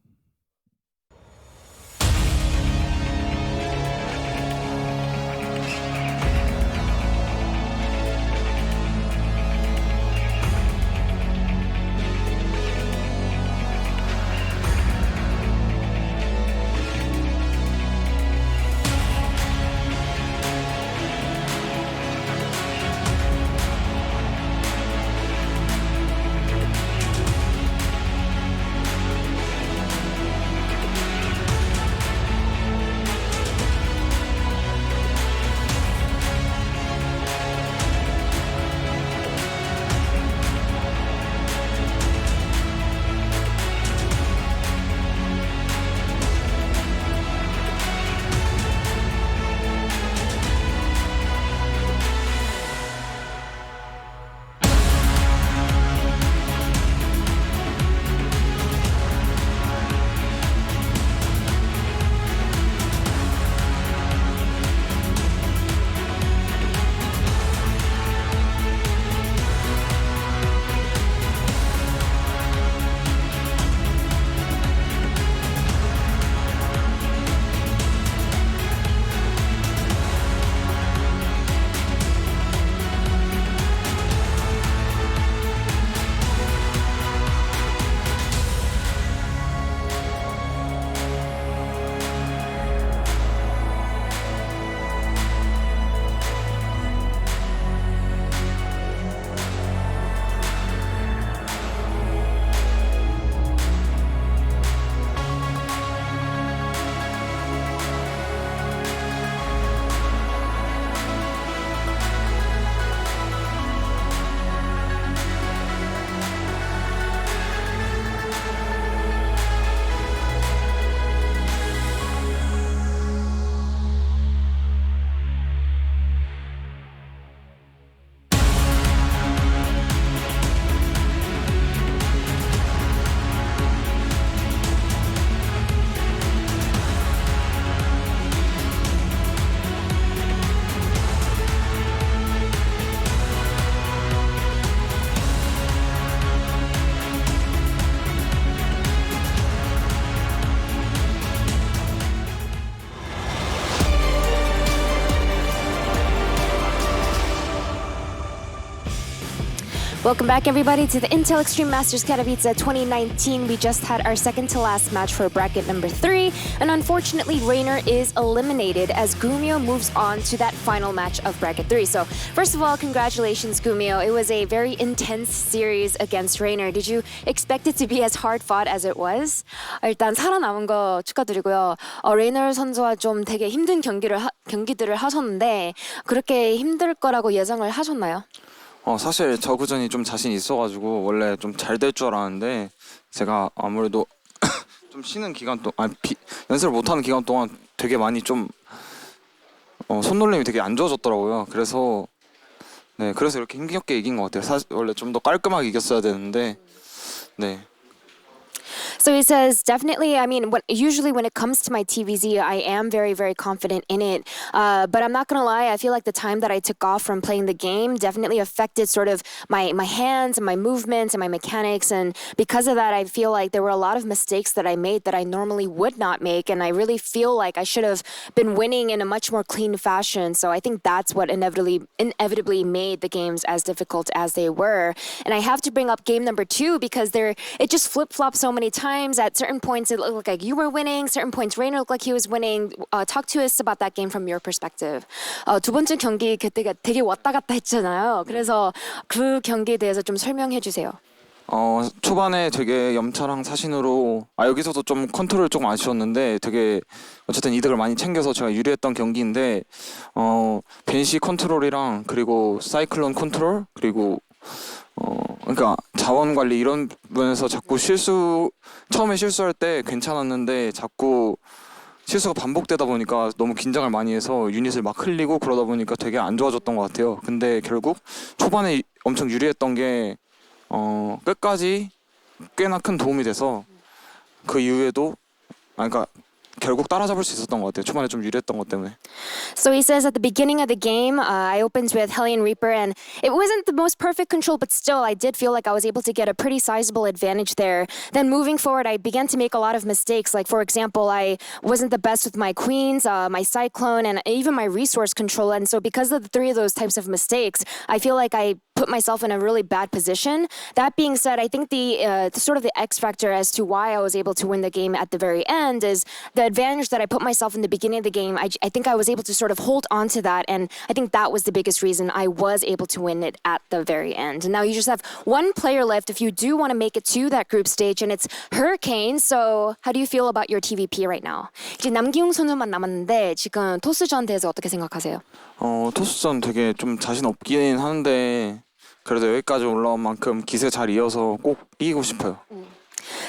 Welcome back, everybody, to the Intel Extreme Masters Katowice 2019. We just had our second to last match for bracket number 3, and unfortunately, Reynor is eliminated as GuMiho moves on to that final match of bracket 3. So, first of all, congratulations, GuMiho. It was a very intense series against Reynor. Did you expect it to be as hard fought as it was? 일단 살아남은 거 축하드리고요. 레이너 선수와 좀 되게 힘든 경기들을 하셨는데 그렇게 힘들 거라고 예상을 하셨나요? 사실 저그전이 좀 자신 있어가지고 원래 좀 잘 될 줄 알았는데 제가 아무래도 좀 쉬는 기간 동안 연습을 못하는 기간 동안 되게 많이 좀 손놀림이 되게 안 좋아졌더라고요. 그래서 그래서 이렇게 힘겹게 이긴 것 같아요. 사실 원래 좀 더 깔끔하게 이겼어야 되는데 네. So he says, definitely, I mean, usually when it comes to my TVZ, I am very, very confident in it. But I'm not going to lie, I feel like the time that I took off from playing the game definitely affected sort of my hands and my movements and my mechanics. And because of that, I feel like there were a lot of mistakes that I made that I normally would not make. And I really feel like I should have been winning in a much more clean fashion. So I think that's what inevitably made the games as difficult as they were. And I have to bring up game number 2 because it just flip-flopped so many times. At certain points, it looked like you were winning. Certain points, Reynor looked like he was winning. Talk to us about that game from your perspective. 두 번째 경기 그때가 되게 왔다 갔다 했잖아요. 그래서 그 경기에 대해서 좀 설명해 주세요. 초반에 되게 염차랑 사신으로 여기서도 좀 컨트롤 조금 아쉬웠는데 되게 어쨌든 이득을 많이 챙겨서 제가 유리했던 경기인데 벤시 컨트롤이랑 그리고 사이클론 컨트롤 그리고 그러니까 자원 관리 이런 부분에서 자꾸 처음에 실수할 때 괜찮았는데 자꾸 실수가 반복되다 보니까 너무 긴장을 많이 해서 유닛을 막 흘리고 그러다 보니까 되게 안 좋아졌던 것 같아요. 근데 결국 초반에 엄청 유리했던 게 끝까지 꽤나 큰 도움이 돼서 그 이후에도 그러니까 결국 따라잡을 수 있었던 것 같아요. 초반에 좀 유리했던 것 때문에. So he says at the beginning of the game, I opened with Hellion Reaper, and it wasn't the most perfect control, but still, I did feel like I was able to get a pretty sizable advantage there. Then moving forward, I began to make a lot of mistakes. Like, for example, I wasn't the best with my queens, my cyclone, and even my resource control. And so because of the 3 of those types of mistakes, I feel like I put myself in a really bad position. That being said, I think the sort of the X factor as to why I was able to win the game at the very end is the advantage that I put myself in the beginning of the game. I think I was able to sort of hold on to that, and I think that was the biggest reason I was able to win it at the very end. And now you just have one player left if you do want to make it to that group stage, and it's Hurricane. So how do you feel about your TVP right now? 이제 남기웅 선수만 남았는데 지금 토스전 대해서 어떻게 생각하세요? 토스전 되게 좀 자신 없긴 하는데 그래도 여기까지 올라온 만큼 기세 잘 이어서 꼭 이기고 싶어요.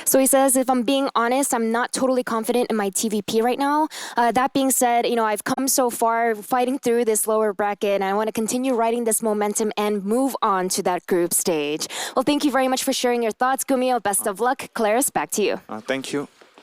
So he says, if I'm being honest, I'm not totally confident in my TVP right now. That being said, I've come so far fighting through this lower bracket, and I want to continue riding this momentum and move on to that group stage. Well, thank you very much for sharing your thoughts, GuMiho. Best of luck. Claris, back to you. Thank you.